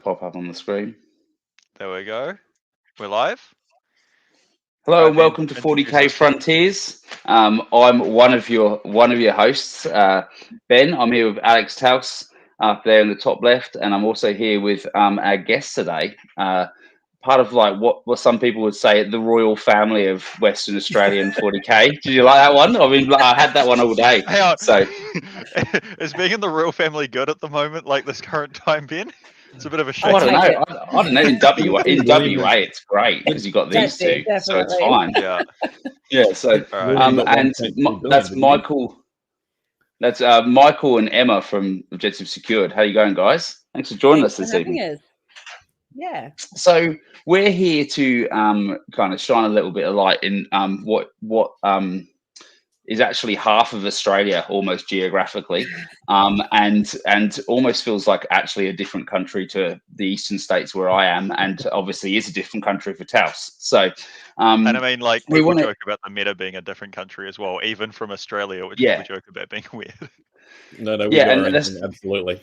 pop up on the screen. There we go. We're live. Hello Right, and welcome Ben, to 40K introduce us. Frontiers. I'm one of your hosts, Ben. I'm here with Alex Taus up there in the top left, and I'm also here with our guest today. Part of like what some people would say the royal family of Western Australian 40K. Did you like that one? I mean, I had that one all day. Hang on. So Is being in the royal family good at the moment, like this current time, Ben? It's a bit of a shame. I don't know. I don't know. In WA, it's great because you got these two, so it's fine. Yeah. Yeah. So that's Michael. That's Michael and Emma from Objective Secured. How you going, guys? Thanks for joining us this evening. Yeah. So we're here to kind of shine a little bit of light in what is actually half of Australia, almost geographically, and almost feels like actually a different country to the eastern states where I am, and obviously is a different country for Taos. So, and I mean, like people joke about the meta being a different country as well, even from Australia, which people joke about being weird. No, we got our own thing, absolutely.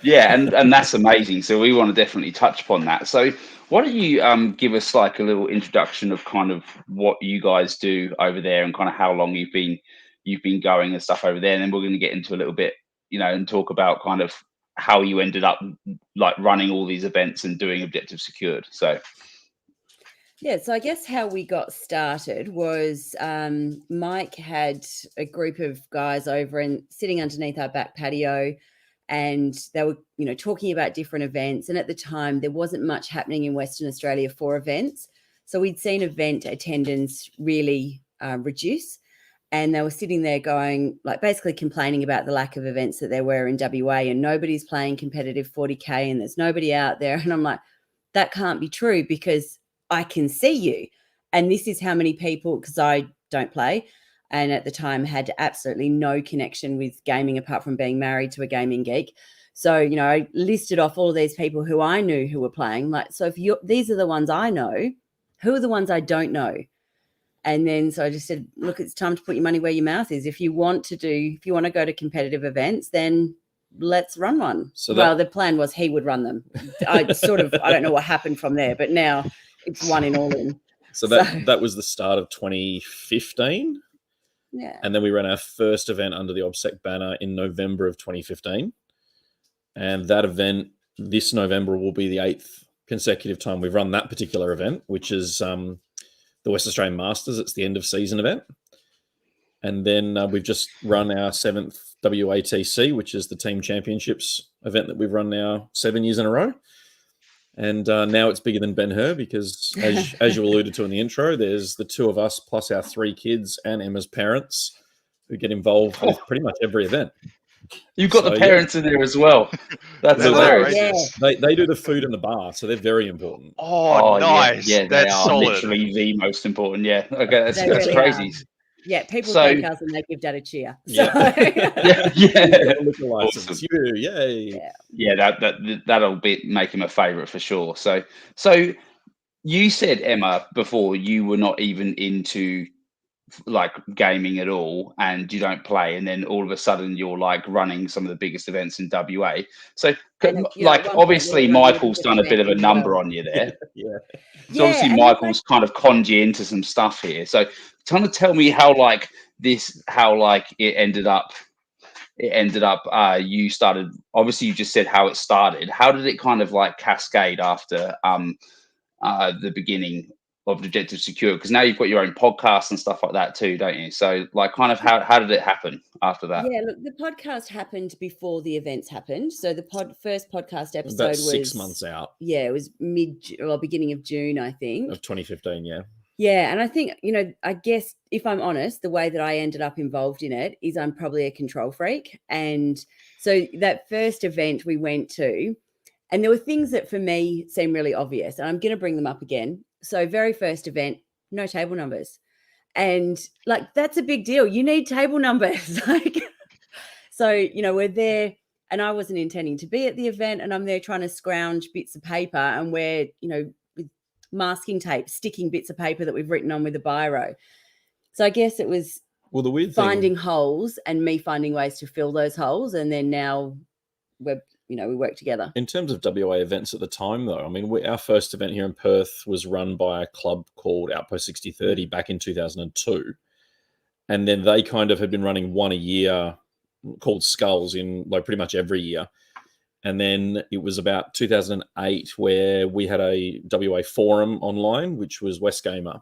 Yeah, and that's amazing. So we want to definitely touch upon that. So why don't you give us like a little introduction of kind of what you guys do over there and kind of how long you've been going and stuff over there, and then we're going to get into a little bit, and talk about kind of how you ended up like running all these events and doing Objective Secured. So I guess how we got started was Mike had a group of guys over and sitting underneath our back patio, and they were, talking about different events. And at the time, there wasn't much happening in Western Australia for events. So we'd seen event attendance really reduce. And they were sitting there going, like, basically complaining about the lack of events that there were in WA, and nobody's playing competitive 40K and there's nobody out there. And I'm like, that can't be true because I can see you. And this is how many people, because I don't play, and at the time had absolutely no connection with gaming apart from being married to a gaming geek. So, I listed off all of these people who I knew who were playing. Like, so if these are the ones I know, who are the ones I don't know? And then so I just said, look, it's time to put your money where your mouth is. If you want to go to competitive events, then let's run one. So the plan was he would run them. I don't know what happened from there, but now it's one in all in. So that was the start of 2015. Yeah. And then we ran our first event under the OBSEC banner in November of 2015. And that event this November will be the 8th consecutive time we've run that particular event, which is the West Australian Masters. It's the end of season event. And then we've just run our 7th WATC, which is the team championships event that we've run now 7 years in a row. And now it's bigger than Ben-Hur because, as you alluded to in the intro, there's the two of us plus our 3 kids and Emma's parents who get involved with pretty much every event. You've got the parents in there as well. That's hilarious. Yeah. They do the food and the bar, so they're very important. Oh, nice. Yeah, that's they are solid. literally the most important. Yeah. Okay, that's really crazy. Yeah, people take us and they give Dad a cheer. So. Yeah. Awesome. Yay. Yeah, that'll make him a favourite for sure. So you said, Emma, before you were not even into like gaming at all and you don't play, and then all of a sudden you're like running some of the biggest events in WA. So obviously Michael's done a bit of a number on you there. So obviously Michael's kind of conned you into some stuff here. So kind of tell me how it ended up you started, obviously you just said how it started. How did it kind of like cascade after the beginning of Objective Secure? Because now you've got your own podcast and stuff like that too, don't you? So like kind of how did it happen after that? Yeah, look, the podcast happened before the events happened. So the first podcast episode about was 6 months out. Yeah, it was beginning of June, I think. Of 2015, yeah. Yeah, and I think, I guess if I'm honest, the way that I ended up involved in it is I'm probably a control freak. And so that first event we went to, and there were things that for me seem really obvious, and I'm going to bring them up again. So very first event, no table numbers. And like, that's a big deal. You need table numbers. So, we're there and I wasn't intending to be at the event, and I'm there trying to scrounge bits of paper, and we're, with masking tape, sticking bits of paper that we've written on with a biro. So I guess it was the weird finding holes and me finding ways to fill those holes. And then now we're we work together. In terms of WA events at the time, though, I mean, our first event here in Perth was run by a club called Outpost 6030 back in 2002. And then they kind of had been running one a year called Skulls in like pretty much every year. And then it was about 2008 where we had a WA forum online, which was West Gamer.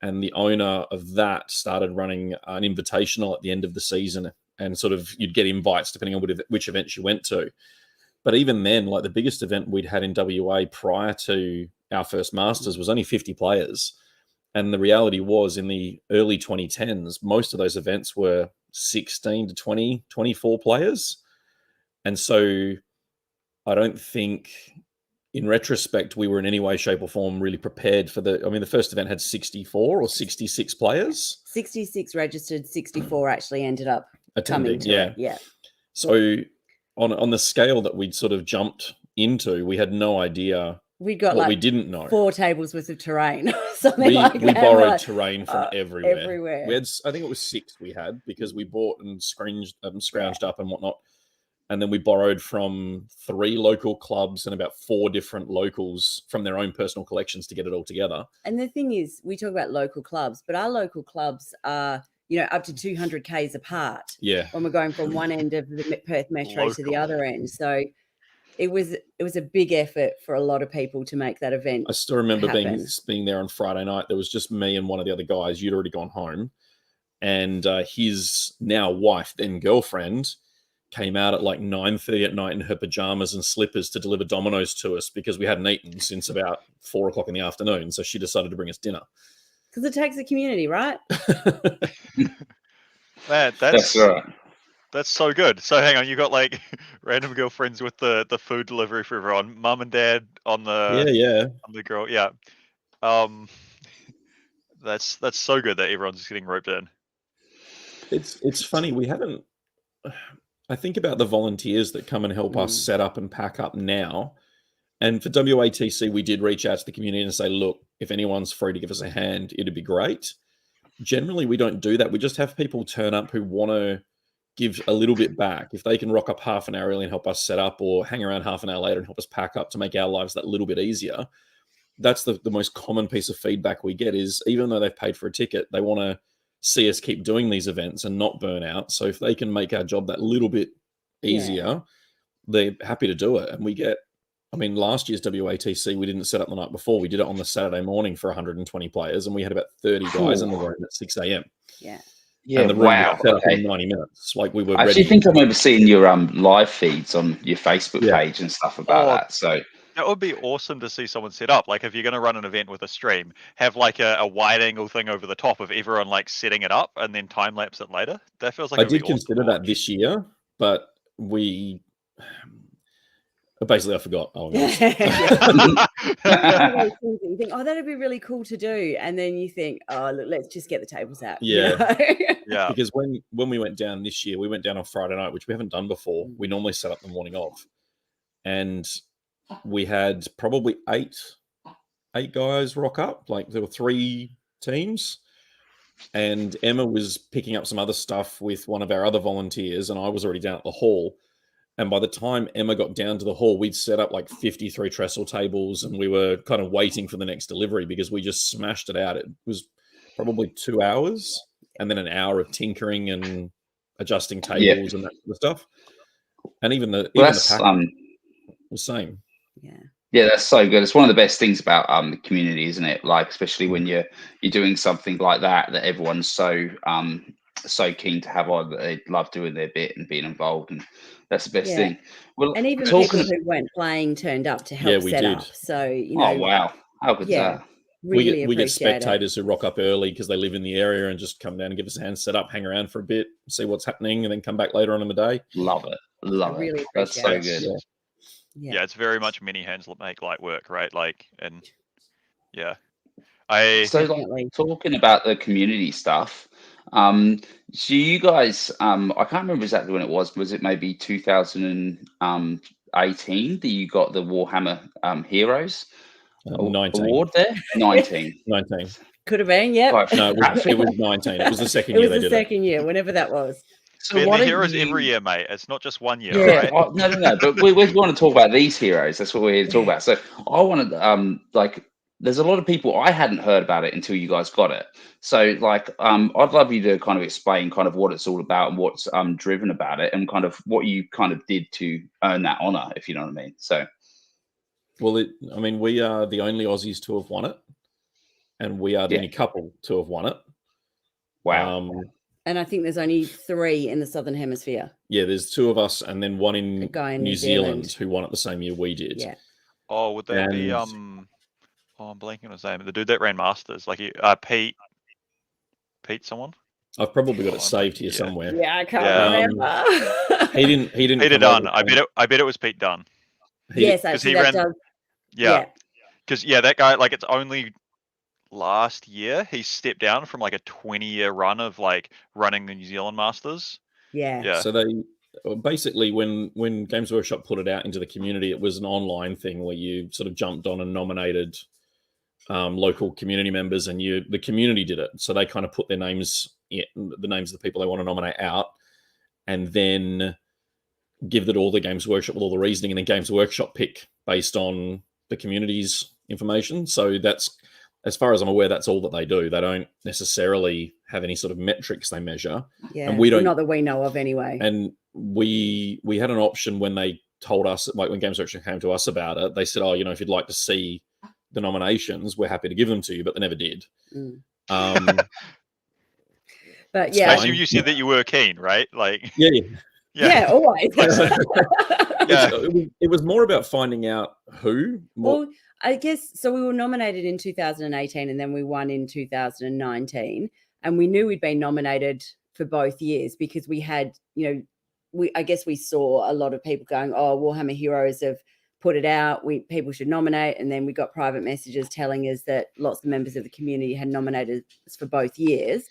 And the owner of that started running an invitational at the end of the season. And sort of you'd get invites depending on which events you went to. But even then, like the biggest event we'd had in WA prior to our first Masters was only 50 players. And the reality was in the early 2010s, most of those events were 16 to 20, 24 players. And so I don't think, in retrospect, we were in any way, shape or form really prepared for the first event had 64 or 66 players. 66 registered, 64 actually ended up attending. Coming to it. Yeah. So on the scale that we'd sort of jumped into, we had no idea we got what like we didn't know. 4 tables worth of terrain, something like that. We borrowed terrain from everywhere. Everywhere. We had, I think it was 6 we had because we bought and scrounged up and whatnot. And then we borrowed from 3 local clubs and about 4 different locals from their own personal collections to get it all together. And the thing is, we talk about local clubs, but our local clubs are, up to 200 Ks apart. Yeah. When we're going from one end of the Perth Metro to the other end. So it was a big effort for a lot of people to make that event. I still remember happen. being there on Friday night. There was just me and one of the other guys. You'd already gone home. And his now wife, then girlfriend, came out at like 9:30 at night in her pajamas and slippers to deliver Dominoes to us because we hadn't eaten since about 4 o'clock in the afternoon. So she decided to bring us dinner. Because it takes a community, right? Man, That's right. That's so good. So hang on, you got like random girlfriends with the food delivery for everyone, mum and dad on the on the girl, yeah. That's so good that everyone's just getting roped in. It's funny, we haven't. I think about the volunteers that come and help us set up and pack up now. And for WATC, we did reach out to the community and say, look, if anyone's free to give us a hand, it'd be great. Generally, we don't do that. We just have people turn up who want to give a little bit back. If they can rock up half an hour early and help us set up, or hang around half an hour later and help us pack up to make our lives that little bit easier. That's the most common piece of feedback we get is even though they've paid for a ticket, they want to see us keep doing these events and not burn out. So if they can make our job that little bit easier, they're happy to do it. And we get, last year's WATC, we didn't set up the night before. We did it on the Saturday morning for 120 players and we had about 30 guys in the room at 6 a.m. Yeah. Yeah, and the room got set up in 90 minutes. Like we were I actually think I remember seeing your live feeds on your Facebook page and stuff about that. So that would be awesome to see someone set up. Like if you're going to run an event with a stream, have like a wide angle thing over the top of everyone like setting it up and then time lapse it later. That feels like I did consider that this year, but we basically I forgot. Oh, no. You think, that'd be really cool to do, and then you think, look, let's just get the tables out. Yeah, yeah. Because when we went down this year, we went down on Friday night, which we haven't done before. We normally set up the morning of, and we had probably eight guys rock up. Like there were 3 teams, and Emma was picking up some other stuff with one of our other volunteers, and I was already down at the hall. And by the time Emma got down to the hall, we'd set up like 53 trestle tables, and we were kind of waiting for the next delivery because we just smashed it out. It was probably 2 hours, and then an hour of tinkering and adjusting tables and that sort of stuff. And even the pack was same. Yeah, that's so good. It's one of the best things about the community, isn't it? Like especially when you're doing something like that everyone's so keen to have on, that they love doing their bit and being involved, and that's the best thing. Well, and even people who weren't playing turned up to help set up. So oh wow, how good is that? Really we get spectators who rock up early because they live in the area and just come down and give us a hand, set up, hang around for a bit, see what's happening, and then come back later on in the day. Love it. Really that's so good. Yeah, it's very much many hands make light work, right? Like, and talking about the community stuff. So you guys, I can't remember exactly when it was. Was it maybe 2018 that you got the Warhammer Heroes 19 award there? 19. 19. Could have been, yeah. No, it was 19. It was the second year they did it. It was the second year, whenever that was. So Ben, why the don't heroes you? every year, mate. It's not just 1 year, Yeah, right? no. But we want to talk about these heroes. That's what we're here to talk about. So I want to like. There's a lot of people I hadn't heard about it until you guys got it. So like I'd love you to kind of explain kind of what it's all about and what's driven about it and kind of what you kind of did to earn that honor, if you know what I mean. So Well, I mean, we are the only Aussies to have won it, and we are the Yeah. only couple to have won it. wow. And I think there's only 3 in the Southern Hemisphere. Yeah, there's 2 of us, and then one A in guy in New New Zealand Zealand. who won it the same year we did. Yeah. Oh, would that be And- Oh, I'm blanking on his name. The dude that ran Masters, like Pete, someone. I've probably got Oh, it saved here yeah. somewhere. Yeah, I can't Yeah. remember. He didn't. Peter come Dunn. over I bet it was Pete Dunn. Yes, 'cause actually, he that ran- does. Yeah, because that guy, like, it's only last year he stepped down from like a 20-year run of like running the New Zealand Masters. Yeah. Yeah. So they basically, when Games Workshop put it out into the community, it was an online thing where you sort of jumped on and nominated local community members, and the community did it. So they kind of put their names, the names of the people they want to nominate out, and then give it all the Games Workshop with all the reasoning, and then Games Workshop pick based on the community's information. So that's, as far as I'm aware, that's all that they do. They don't necessarily have any sort of metrics they measure. Yeah. And we don't- Not that we know of anyway. And we had an option when they told us, like when Games Workshop came to us about it, they said, oh, if you'd like to see the nominations, we're happy to give them to you, but they never did. Mm. It's But I yeah. fine. assume you said that you were keen, right? Like, Yeah. Yeah, always. Yeah. It was more about finding out who. Well, I guess so. We were nominated in 2018 and then we won in 2019. And we knew we'd been nominated for both years because we had, I guess we saw a lot of people going, oh, Warhammer Heroes have put it out. People should nominate. And then we got private messages telling us that lots of members of the community had nominated us for both years.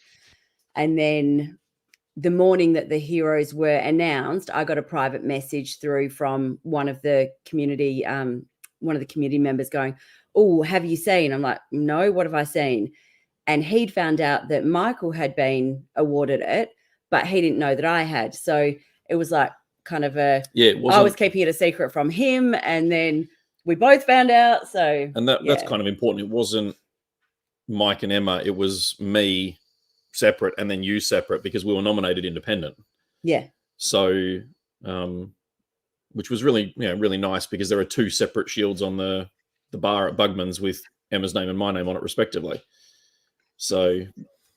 And then the morning that the heroes were announced, I got a private message through from one of the community members going, oh, have you seen? I'm like, no, what have I seen? And he'd found out that Michael had been awarded it, but he didn't know that I had. So it was like kind of I was keeping it a secret from him, and then we both found out. So that's kind of important. It wasn't Mike and Emma, it was me separate and then you separate, because we were nominated independent. Yeah. So which was really really nice, because there are 2 separate shields on the bar at Bugman's with Emma's name and my name on it respectively. So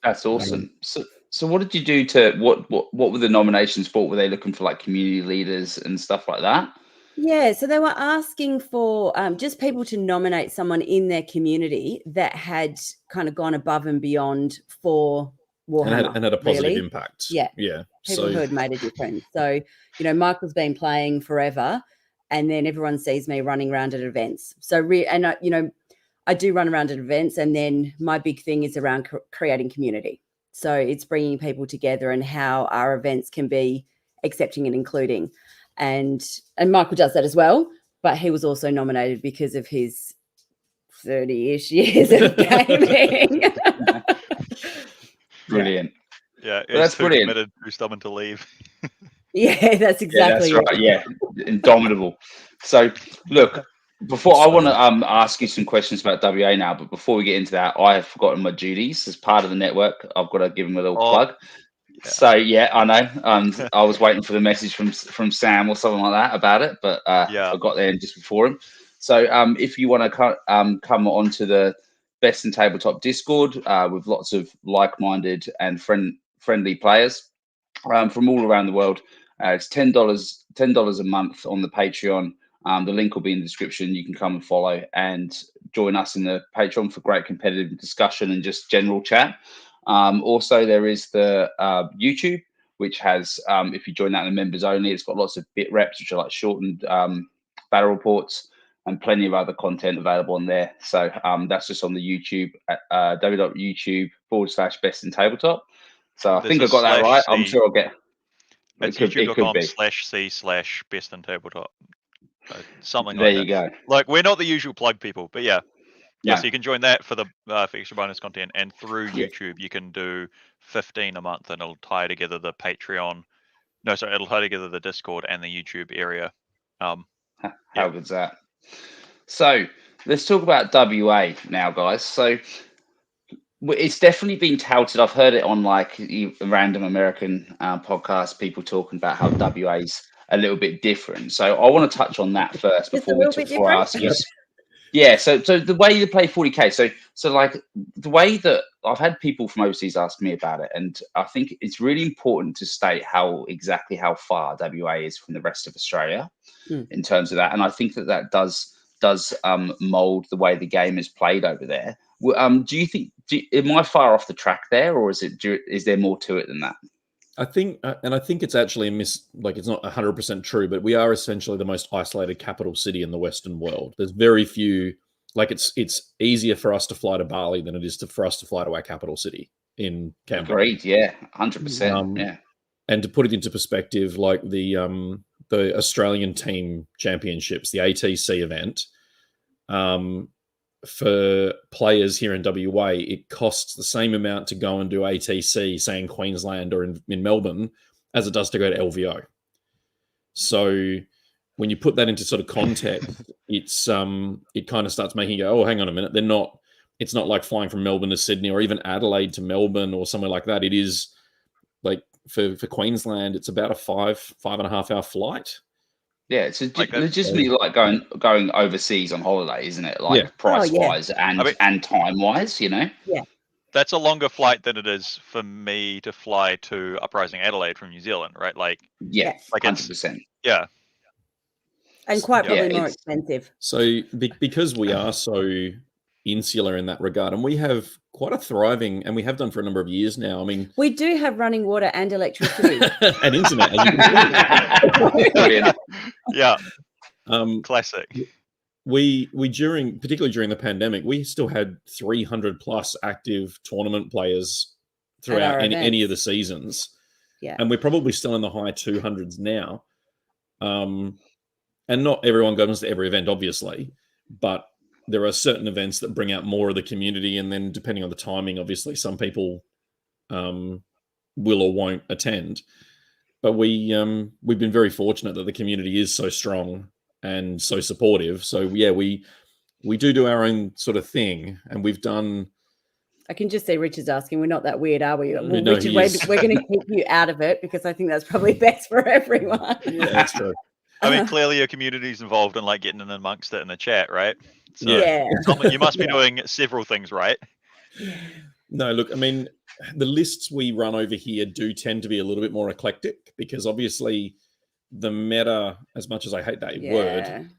That's awesome. So what did you do to what were the nominations for? Were they looking for like community leaders and stuff like that? Yeah, so they were asking for just people to nominate someone in their community that had kind of gone above and beyond for Warhammer. and had a positive really. impact. Yeah. Yeah. People who had made a difference. So, Michael's been playing forever, and then everyone sees me running around at events. So, I do run around at events, and then my big thing is around creating community. So it's bringing people together and how our events can be accepting and including. And Michael does that as well, but he was also nominated because of his 30-ish years of gaming. Brilliant. Yeah, Well, that's brilliant. Committed, too stubborn to leave. Yeah, that's exactly that's right. Yeah, indomitable. So, look, before I want to ask you some questions about WA now, but before we get into that, I have forgotten my duties as part of the network. I've got to give him a little plug. Yeah. So yeah, I know. I was waiting for the message from Sam or something like that about it, but I got there just before him. So if you want to come onto the Best in Tabletop Discord with lots of like-minded and friendly players from all around the world, it's $10 a month on the Patreon. The link will be in the description. You can come and follow and join us in the Patreon for great competitive discussion and just general chat. Also, there is the YouTube, which has, if you join that in the members only, it's got lots of bit reps, which are like shortened battle reports and plenty of other content available on there. So that's just on the YouTube at www.youtube.com/best in tabletop. So I think I got that right. I'm sure I'll get. It's youtube.com/c/best in tabletop. Something like that. There you go. Like, we're not the usual plug people, but yeah. Yeah. So you can join that for the for extra bonus content, and through YouTube you can do 15 a month, and it'll tie together the Patreon No, sorry, it'll tie together the Discord and the YouTube area. How Yeah. good's that? So let's talk about WA now, guys. So it's definitely been touted. I've heard it on like random American podcasts, people talking about how WA's a little bit different. So I want to touch on that first Just a before little bit before I different? ask you. Yeah, so the way you play 40k, so like the way that I've had people from overseas ask me about it, and I think it's really important to state exactly how far WA is from the rest of Australia in terms of that, and I think that does mold the way the game is played over there. Do you think am I far off the track there, or is there more to it than that? I think, and I think it's actually it's not 100% true, but we are essentially the most isolated capital city in the Western world. There's very few, like it's easier for us to fly to Bali than it is for us to fly to our capital city in Canberra. Agreed, yeah, 100%. Yeah. And to put it into perspective, like the Australian team championships, the ATC event, for players here in WA, it costs the same amount to go and do ATC, say in Queensland or in Melbourne, as it does to go to LVO. So when you put that into sort of context, it kind of starts making you go, oh, hang on a minute. It's not like flying from Melbourne to Sydney or even Adelaide to Melbourne or somewhere like that. It is like for Queensland, it's about a 5.5 hour flight. Yeah, it's legitimately like going overseas on holiday, isn't it? Like price wise and time wise, you know. Yeah, that's a longer flight than it is for me to fly to Uprising Adelaide from New Zealand, right? Like 100%. Yeah, and quite probably more expensive. So because we are so insular in that regard, and we have quite a thriving, and we have done for a number of years now. I mean, we do have running water and electricity and internet. Yeah, classic. We particularly during the pandemic, we still had 300 plus active tournament players throughout any of the seasons. Yeah, and we're probably still in the high 200s now. And not everyone goes to every event, obviously, but there are certain events that bring out more of the community, and then depending on the timing, obviously, some people will or won't attend. But we've been very fortunate that the community is so strong and so supportive. So yeah, we do our own sort of thing, and we've done. I can just see Richard's asking, we're not that weird, are we? Well, no, Richard, we're going to keep you out of it because I think that's probably best for everyone. Yeah, that's true. I mean, clearly your community's involved in like getting in amongst it in the chat, right? So yeah. You must be doing several things right. No, look, I mean, the lists we run over here do tend to be a little bit more eclectic because obviously the meta, as much as I hate that word,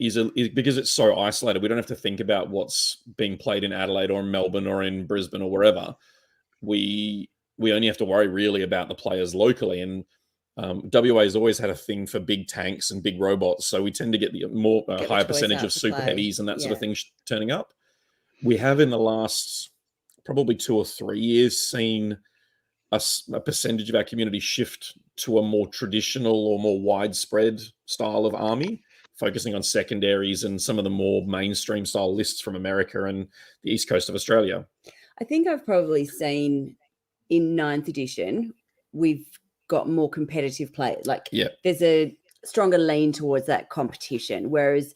is because it's so isolated. We don't have to think about what's being played in Adelaide or in Melbourne or in Brisbane or wherever. We only have to worry really about the players locally, and WA has always had a thing for big tanks and big robots, so we tend to get the higher percentage of super heavies and that sort of thing turning up. We have in the last probably 2 or 3 years seen a percentage of our community shift to a more traditional or more widespread style of army, focusing on secondaries and some of the more mainstream style lists from America and the East Coast of Australia. I think I've probably seen in 9th edition, we've got more competitive play. Like there's a stronger lean towards that competition. Whereas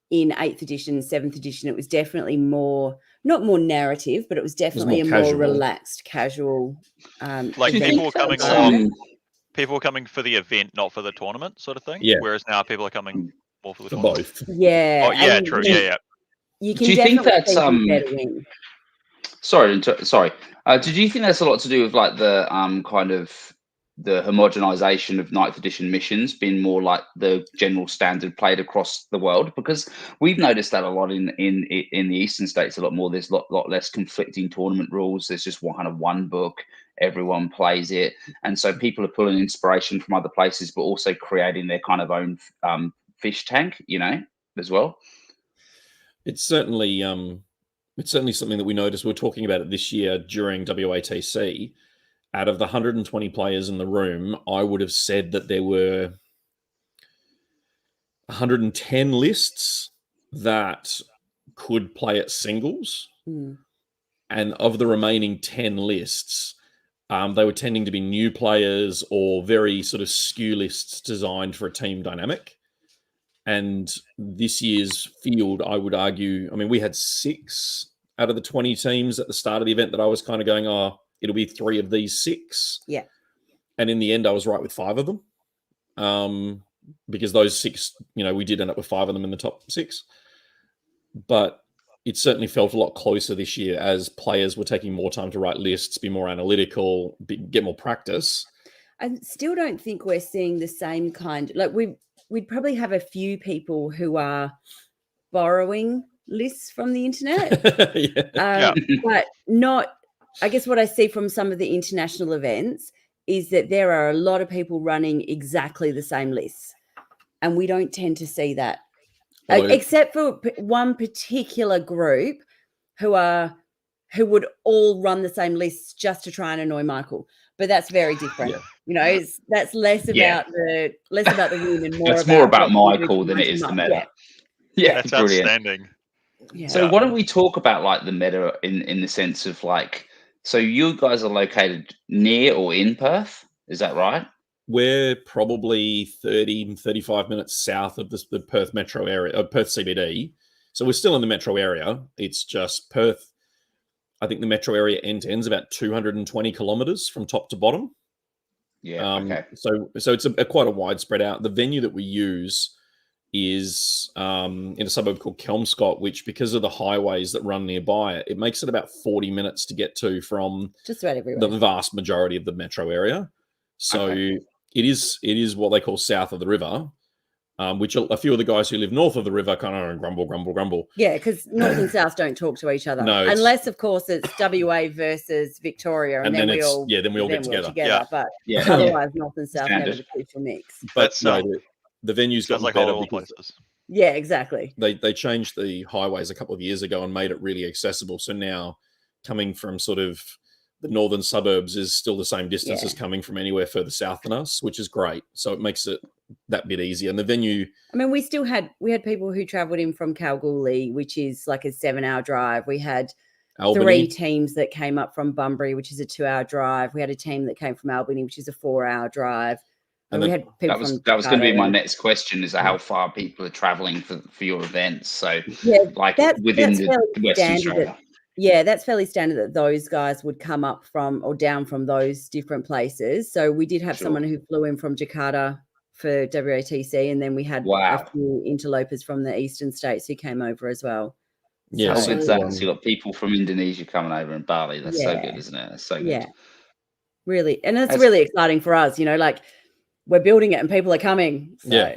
in 8th edition, 7th edition, it was definitely not more narrative, but it was definitely more relaxed, casual. Like people were coming for the event, not for the tournament sort of thing. Yeah. Whereas now people are coming more for the tournament. Both. Yeah. Oh, yeah, true. Yeah. You can do you think that's Sorry. Did you think that's a lot to do with like the kind of the homogenization of 9th edition missions being more like the general standard played across the world? Because we've noticed that a lot in the eastern states a lot more. There's a lot less conflicting tournament rules. There's just one book, everyone plays it, and so people are pulling inspiration from other places but also creating their kind of own fish tank, you know, as well. It's certainly something that we noticed. We were talking about it this year during WATC. Out of the 120 players in the room, I would have said that there were 110 lists that could play at singles. And of the remaining 10 lists, They were tending to be new players or very sort of skew lists designed for a team dynamic. And this year's field, I would argue, I mean, we had 6 out of the 20 teams at the start of the event that I was kind of going, oh, it'll be 3 of these 6. Yeah. And in the end, I was right with 5 of them. Because those 6, we did end up with 5 of them in the top 6. But it certainly felt a lot closer this year as players were taking more time to write lists, be more analytical, get more practice. I still don't think we're seeing the same kind. Like we'd probably have a few people who are borrowing lists from the internet, but not. I guess what I see from some of the international events is that there are a lot of people running exactly the same lists, and we don't tend to see that. Except for one particular group who would all run the same lists just to try and annoy Michael. But that's very different. Yeah. That's less about the win and more that's more about Michael than it is the meta. Yeah, that's brilliant. Outstanding. Yeah. So why don't we talk about like the meta in the sense of like, so you guys are located near or in Perth, is that right? We're probably 30, 35 minutes south of the Perth metro area, Perth CBD. So we're still in the metro area. It's just Perth. I think the metro area end to end is about 220 kilometers from top to bottom. Yeah. Okay. So it's quite a wide spread out. The venue that we use is in a suburb called Kelmscott, which because of the highways that run nearby, it makes it about 40 minutes to get to from just about everywhere. The vast majority of the metro area. So it is what they call south of the river, which a few of the guys who live north of the river kind of grumble. Yeah, because north and south don't talk to each other. No, unless, of course, it's WA versus Victoria, and then we all get together. Yeah. But otherwise, north and south have a crucial mix. But the venue's got like better all places. Yeah, exactly. They changed the highways a couple of years ago and made it really accessible. So now coming from sort of the northern suburbs is still the same distance as coming from anywhere further south than us, which is great. So it makes it that bit easier. And the venue, I mean, we had people who travelled in from Kalgoorlie, which is like a 7-hour drive. We had Albany. 3 teams that came up from Bunbury, which is a 2-hour drive. We had a team that came from Albany, which is a 4-hour drive. And we had people that was going to be my next question: is how far people are travelling for your events? So, within the Western Australia. Yeah, that's fairly standard that those guys would come up from or down from those different places. So we did have someone who flew in from Jakarta for WATC, and then we had a few interlopers from the eastern states who came over as well. Yeah, so you've got people from Indonesia coming over in Bali. That's so good, isn't it? That's so good. Yeah, really, and it's really exciting for us. Like we're building it, and people are coming. So.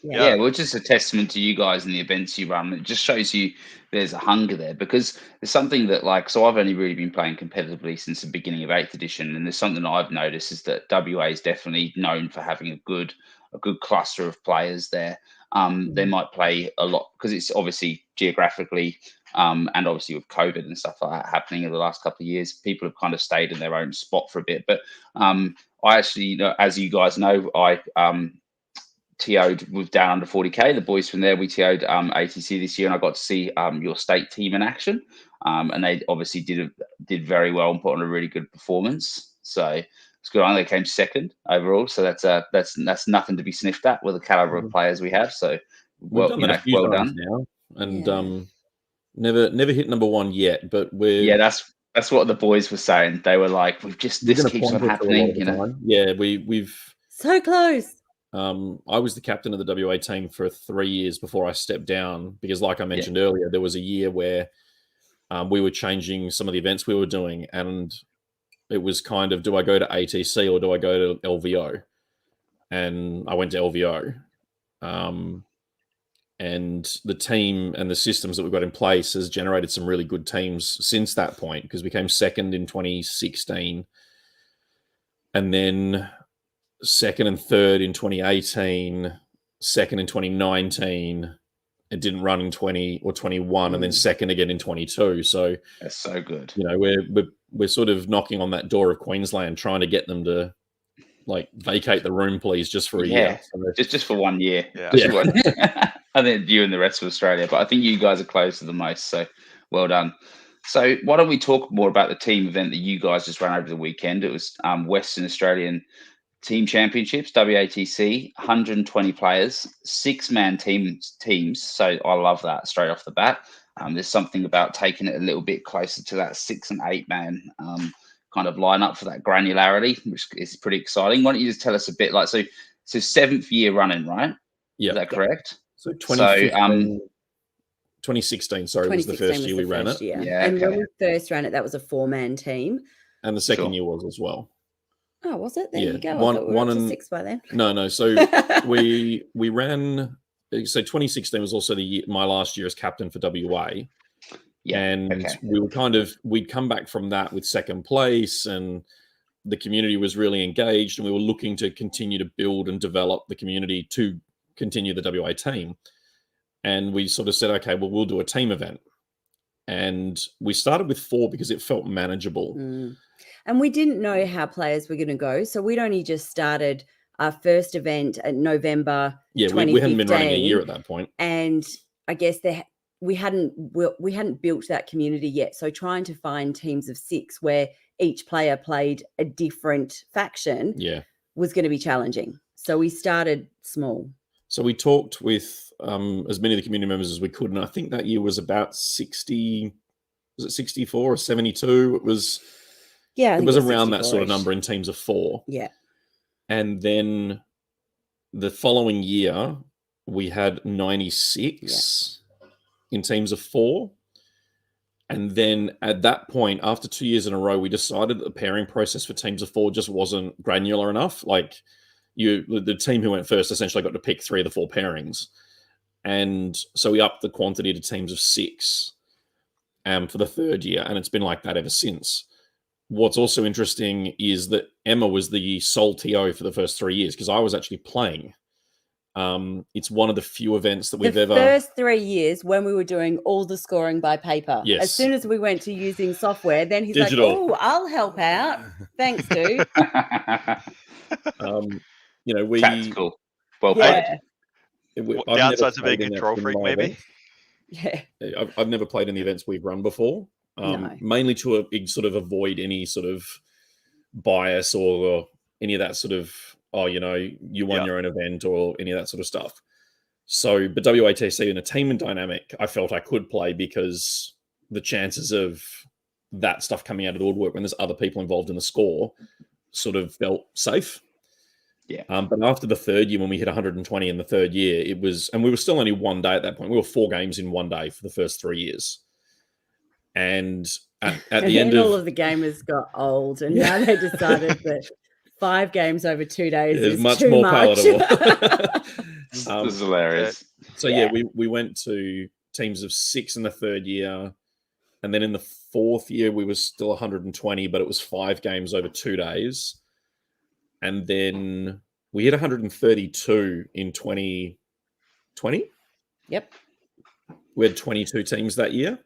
Yeah, well, just a testament to you guys and the events you run. It just shows you there's a hunger there, because there's something that so I've only really been playing competitively since the beginning of 8th edition, and there's something that I've noticed is that WA is definitely known for having a good cluster of players there. They might play a lot because it's obviously geographically and obviously with COVID and stuff like that happening in the last couple of years, people have kind of stayed in their own spot for a bit. But I actually, as you guys know, I TO'd with Down Under 40K. The boys from there, we TO'd ATC this year, and I got to see your state team in action. And they obviously did very well and put on a really good performance. So it's good. They came second overall. So that's nothing to be sniffed at with the caliber of players we have. So well done now, and never hit number 1 yet. But that's what the boys were saying. They were like, this keeps on happening. Yeah, we've so close. I was the captain of the WA team for 3 years before I stepped down, because like I mentioned earlier, there was a year where we were changing some of the events we were doing, and it was kind of, do I go to ATC or do I go to LVO? And I went to LVO. And the team and the systems that we've got in place has generated some really good teams since that point, because we came second in 2016 and then second and third in 2018, second in 2019. It didn't run in 20 or 21, and then second again in 22. So that's so good. We're sort of knocking on that door of Queensland, trying to get them to vacate the room, please, just for a year. So just for 1 year. And then you and the rest of Australia. But I think you guys are close to the most. So well done. So why don't we talk more about the team event that you guys just ran over the weekend? It was Western Australian Team Championships, WATC, 120 players, 6-man teams. So I love that straight off the bat. There's something about taking it a little bit closer to that 6 and 8-man kind of lineup for that granularity, which is pretty exciting. Why don't you just tell us a bit, like, so 7th year running, right? Yeah. Is that correct? So 2016, sorry, was the first year we ran it. Yeah, Yeah, and when okay. we first ran it, that was a 4-man team. And the second Sure. year was as well. Oh, was it? There Yeah, you go. one- I thought we were one up to and- 6 by then. No. So we ran. So 2016 was also the year, my last year as captain for WA. Yeah. And okay. we'd come back from that with second place, and the community was really engaged, and we were looking to continue to build and develop the community to continue the WA team. And we sort of said, okay, well, we'll do a team event. And we started with 4 because it felt manageable. And we didn't know how players were going to go. So we'd only just started our first event in November. Yeah, we hadn't been running a 2015, year at that point. And I guess we hadn't built that community yet. So trying to find teams of 6 where each player played a different faction Yeah. was going to be challenging. So we started small. So we talked with as many of the community members as we could, and I think that year was about 60. Was it 64 or 72? It was. Yeah, It was around that sort of 64-ish. number in teams of 4. Yeah. And then the following year, we had 96 in teams of 4. And then at that point, after 2 years in a row, we decided that the pairing process for teams of 4 just wasn't granular enough. Like the team who went first essentially got to pick 3 of the 4 pairings. And so we upped the quantity to teams of 6 for the 3rd year. And it's been like that ever since. What's also interesting is that Emma was the sole TO for the first 3 years because I was actually playing. It's one of the few events that we've The ever. first 3 years when we were doing all the scoring by paper. Yes. As soon as we went to using software, then he's Digital. like, "Oh, I'll help out. Thanks, dude." We Tactical. Well played. Yeah, What I've never downsides of being played in control in freak, my maybe? event. yeah. I've never played in the events we've run before. No. Mainly to sort of avoid any sort of bias or any of that sort of, you won your own event or any of that sort of stuff. So, but WATC in a team and dynamic, I felt I could play because the chances of that stuff coming out of the woodwork when there's other people involved in the score sort of felt safe. Yeah. But after the 3rd year, when we hit 120 in the 3rd year, it was, and we were still only one day at that point. We were 4 games in one day for the first 3 years. And at And the end then all of of the gamers got old, and now they decided that 5 games over 2 days is much too more much. palatable. This is hilarious. So we went to teams of 6 in the 3rd year, and then in the 4th year we were still 120, but it was 5 games over 2 days, and then we hit 132 in 2020. Yep. We had 22 teams that year,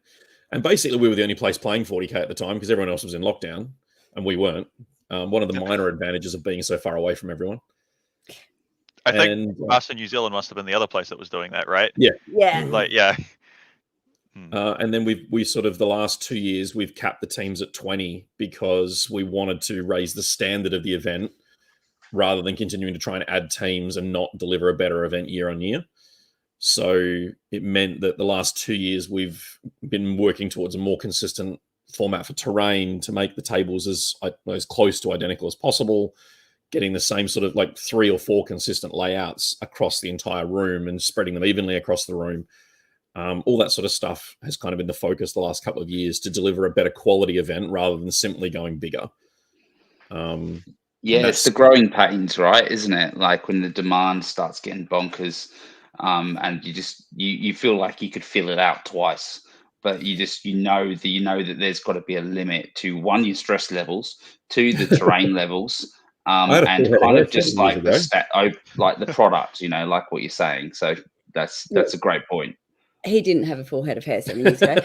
and basically we were the only place playing 40k at the time because everyone else was in lockdown, and we weren't. One of the minor advantages of being so far away from everyone. I think us in New Zealand must have been the other place that was doing that, right? Yeah. Yeah. And then we sort of the last 2 years we've capped the teams at 20 because we wanted to raise the standard of the event rather than continuing to try and add teams and not deliver a better event year on year. So it meant that the last 2 years we've been working towards a more consistent format for terrain to make the tables as close to identical as possible, getting the same sort of like 3 or 4 consistent layouts across the entire room and spreading them evenly across the room. All that sort of stuff has kind of been the focus the last couple of years to deliver a better quality event rather than simply going bigger. It's the growing pains, right? Isn't it? Like when the demand starts getting bonkers, and you feel like you could fill it out twice, but you know that there's got to be a limit to 1, your stress levels, 2, the terrain levels, and kind of just like the product, like what you're saying. So that's a great point. He didn't have a full head of hair 7 years ago.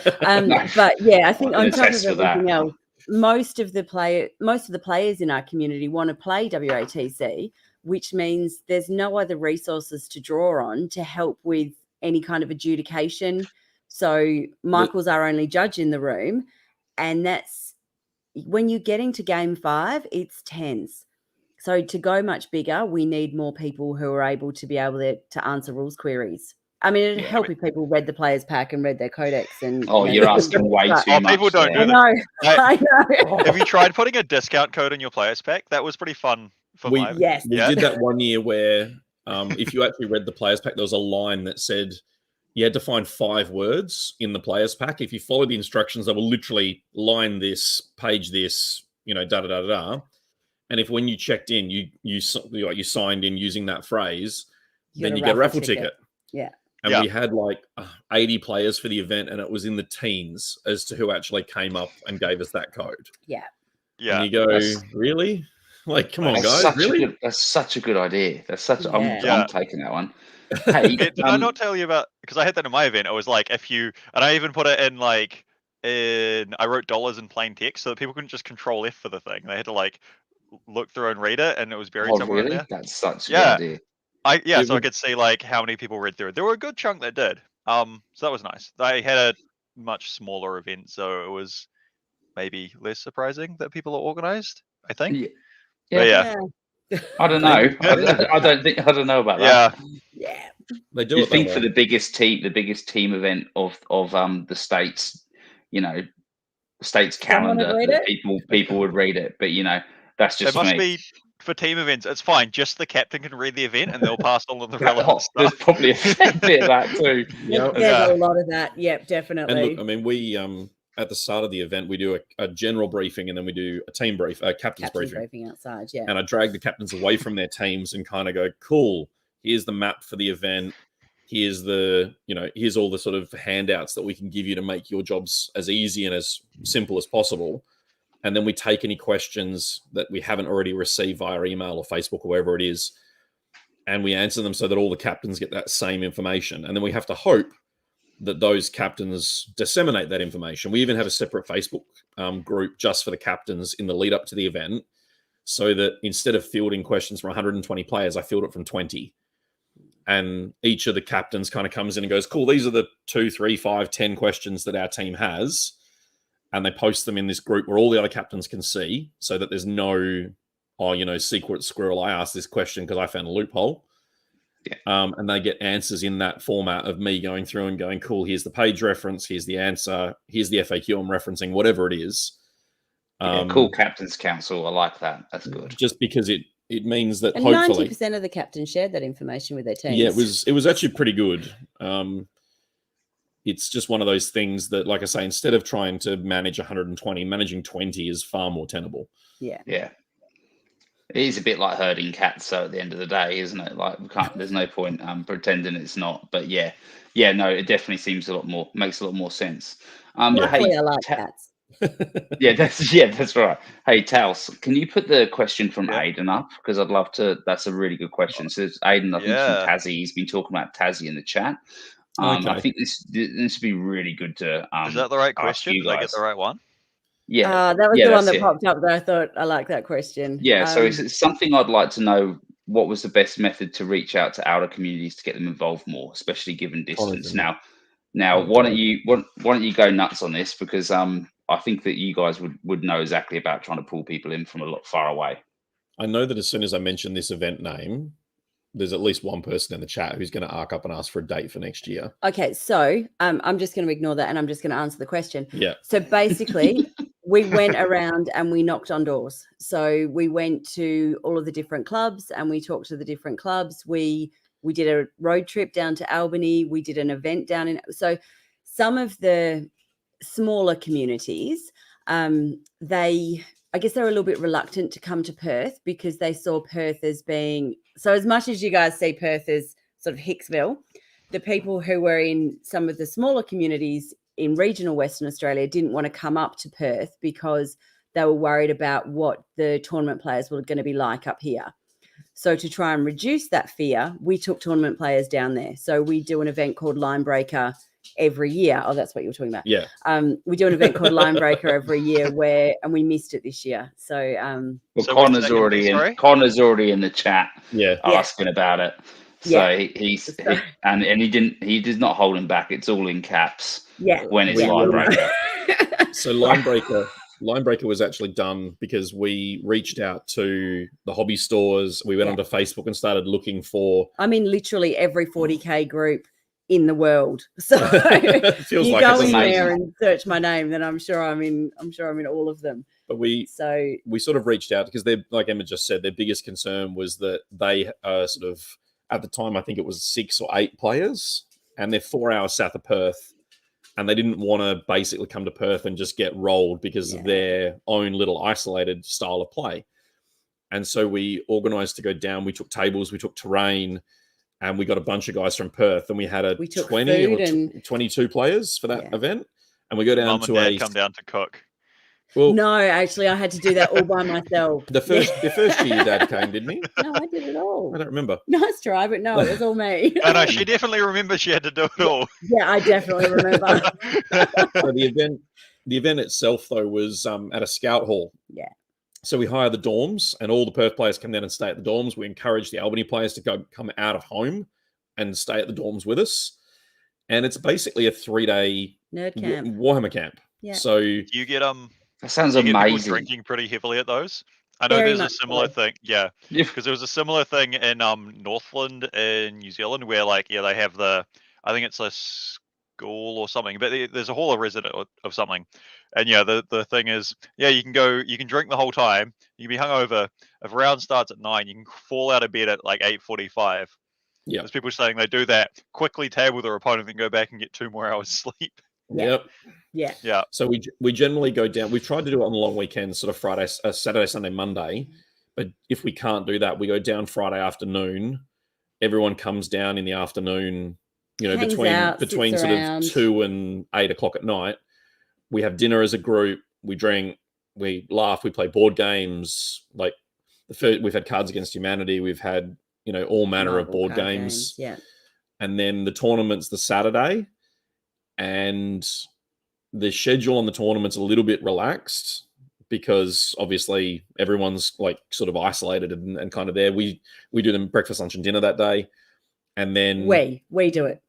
But yeah, I think on top of everything else, most of the players in our community want to play WATC, which means there's no other resources to draw on to help with any kind of adjudication. So Michael's our only judge in the room, and that's when you're getting to game 5, it's tens. So to go much bigger, we need more people who are able to answer rules queries. I mean, it'd help if people read the players pack and read their codex. And you're asking way too much. People don't do that. I know. Have you tried putting a discount code in your players pack? That was pretty fun for we mine. Yes. We did that one year where if you actually read the players pack, there was a line that said you had to find 5 words in the players pack. If you followed the instructions, they will literally line this, page this, da da da da. And if when you checked in, you signed in using that phrase, then you get a raffle ticket. Yeah. And we had like 80 players for the event, and it was in the teens as to who actually came up and gave us that code. Yeah. Yeah. And you go, really? Like, come on, guys, really? That's such a good idea. That's such. I'm taking that one. Hey, did I not tell you about? Because I had that in my event. I was like, and I even put it in like I wrote dollars in plain text so that people couldn't just Control F for the thing. They had to like look through and read it, and it was buried somewhere in there. That's such a good idea. So I could see like how many people read through it. There were a good chunk that did. So that was nice. They had a much smaller event, so it was maybe less surprising that people are organized, I think. Yeah. I don't know. I don't know about that. Yeah. They do. You think for the biggest team event of the states, states calendar, that people would read it, but that's just it must me. Be for team events. It's fine. Just the captain can read the event, and they'll pass all of the relevant stuff. There's probably a bit of that too. There's a lot of that. Yep, definitely. And look, I mean, we at the start of the event, we do a general briefing, and then we do a team brief, a captain's briefing outside. Yeah. And I drag the captains away from their teams and kind of go, cool, here's the map for the event. Here's here's all the sort of handouts that we can give you to make your jobs as easy and as simple as possible. And then we take any questions that we haven't already received via email or Facebook or wherever it is, and we answer them so that all the captains get that same information. And then we have to hope that those captains disseminate that information. We even have a separate Facebook group just for the captains in the lead up to the event, so that instead of fielding questions from 120 players, I field it from 20. And each of the captains kind of comes in and goes, cool, these are the 2, 3, 5, 10 questions that our team has. And they post them in this group where all the other captains can see, so that there's no, secret squirrel, I asked this question because I found a loophole. Yeah. And they get answers in that format of me going through and going, cool, here's the page reference, here's the answer, here's the FAQ I'm referencing, whatever it is. Cool Captain's Council. I like that. That's good. Just because it means that and hopefully 90% of the captains shared that information with their teams. Yeah, it was actually pretty good. It's just one of those things that, like I say, instead of trying to manage 120, managing 20 is far more tenable. Yeah. Yeah. It is a bit like herding cats, so at the end of the day, isn't it? Like, there's no point pretending it's not. But no, it definitely makes a lot more sense. I like cats. that's right. Hey, Taos, can you put the question from Aiden up? Because I'd love to. That's a really good question. So Aiden, I think from Tassie, he's been talking about Tassie in the chat. Okay. I think this would be really good to. Is that the right question? Did I get the right one? Yeah, that was the one that popped up. That I thought I like that question. Yeah, so it's something I'd like to know. What was the best method to reach out to outer communities to get them involved more, especially given distance? Now, why don't you go nuts on this, because I think that you guys would know exactly about trying to pull people in from a lot far away. I know that as soon as I mention this event name, there's at least one person in the chat who's going to arc up and ask for a date for next year. Okay, so I'm just going to ignore that and I'm just going to answer the question. Yeah. So basically, we went around and we knocked on doors. So we went to all of the different clubs and we talked to the different clubs. We did a road trip down to Albany. We did an event down in. So some of the smaller communities, I guess they're a little bit reluctant to come to Perth because they saw Perth as being, so as much as you guys see Perth as sort of Hicksville, the people who were in some of the smaller communities in regional Western Australia didn't want to come up to Perth because they were worried about what the tournament players were going to be like up here. So to try and reduce that fear, we took tournament players down there. So we do an event called Line Breaker every year. Oh, that's what you were talking about. Yeah. We do an event called Line Breaker every year and we missed it this year. So so Connor's already in the chat asking about it. So he did not hold him back. It's all in caps. Yeah. When it's Line Breaker. So Linebreaker was actually done because we reached out to the hobby stores. We went onto Facebook and started looking for. I'm in literally every 40K group in the world. So feels you like go it's in amazing. there and search my name, then I'm sure I'm in all of them. But we sort of reached out because they're, like Emma just said, their biggest concern was that they sort of, at the time, I think it was 6 or 8 players, and they're 4 hours south of Perth. And they didn't want to basically come to Perth and just get rolled because of their own little isolated style of play. And so we organised to go down. We took tables, we took terrain, and we got a bunch of guys from Perth. And we had 20 or 22 players for that event. And we go down Mum to and Dad come down to cook. Well, no, actually, I had to do that all by myself. The first year your dad came, didn't he? No, I did it all. I don't remember. Nice try, but no, it was all me. No, she definitely remembers she had to do it all. Yeah, I definitely remember. So the event itself, though, was at a scout hall. Yeah. So we hire the dorms, and all the Perth players come down and stay at the dorms. We encourage the Albany players to come out of home and stay at the dorms with us. And it's basically a 3-day nerd camp, Warhammer camp. Yeah. So you get that sounds you get people amazing. drinking pretty heavily at those. I know Very there's a much similar so. thing, because there was a similar thing in Northland in New Zealand where they have I think it's a school or something, but there's a hall of resident of something, and the thing is, you can drink the whole time, you can be hungover. If round starts at 9, you can fall out of bed at like 8:45. Yeah, there's people saying they do that, quickly table their opponent, then go back and get 2 more hours sleep. Yep. Yeah. So we generally go down. We tried to do it on the long weekends, sort of Friday, Saturday, Sunday, Monday. But if we can't do that, we go down Friday afternoon. Everyone comes down in the afternoon, Hangs between out, sort around. of 2 and 8 o'clock at night. We have dinner as a group. We drink, we laugh, we play board games. Like we've had Cards Against Humanity. We've had all manner of board games. Yeah. And then the tournament's the Saturday. And the schedule on the tournament's a little bit relaxed because obviously everyone's like sort of isolated and kind of there. We do them breakfast, lunch, and dinner that day, and then we do it.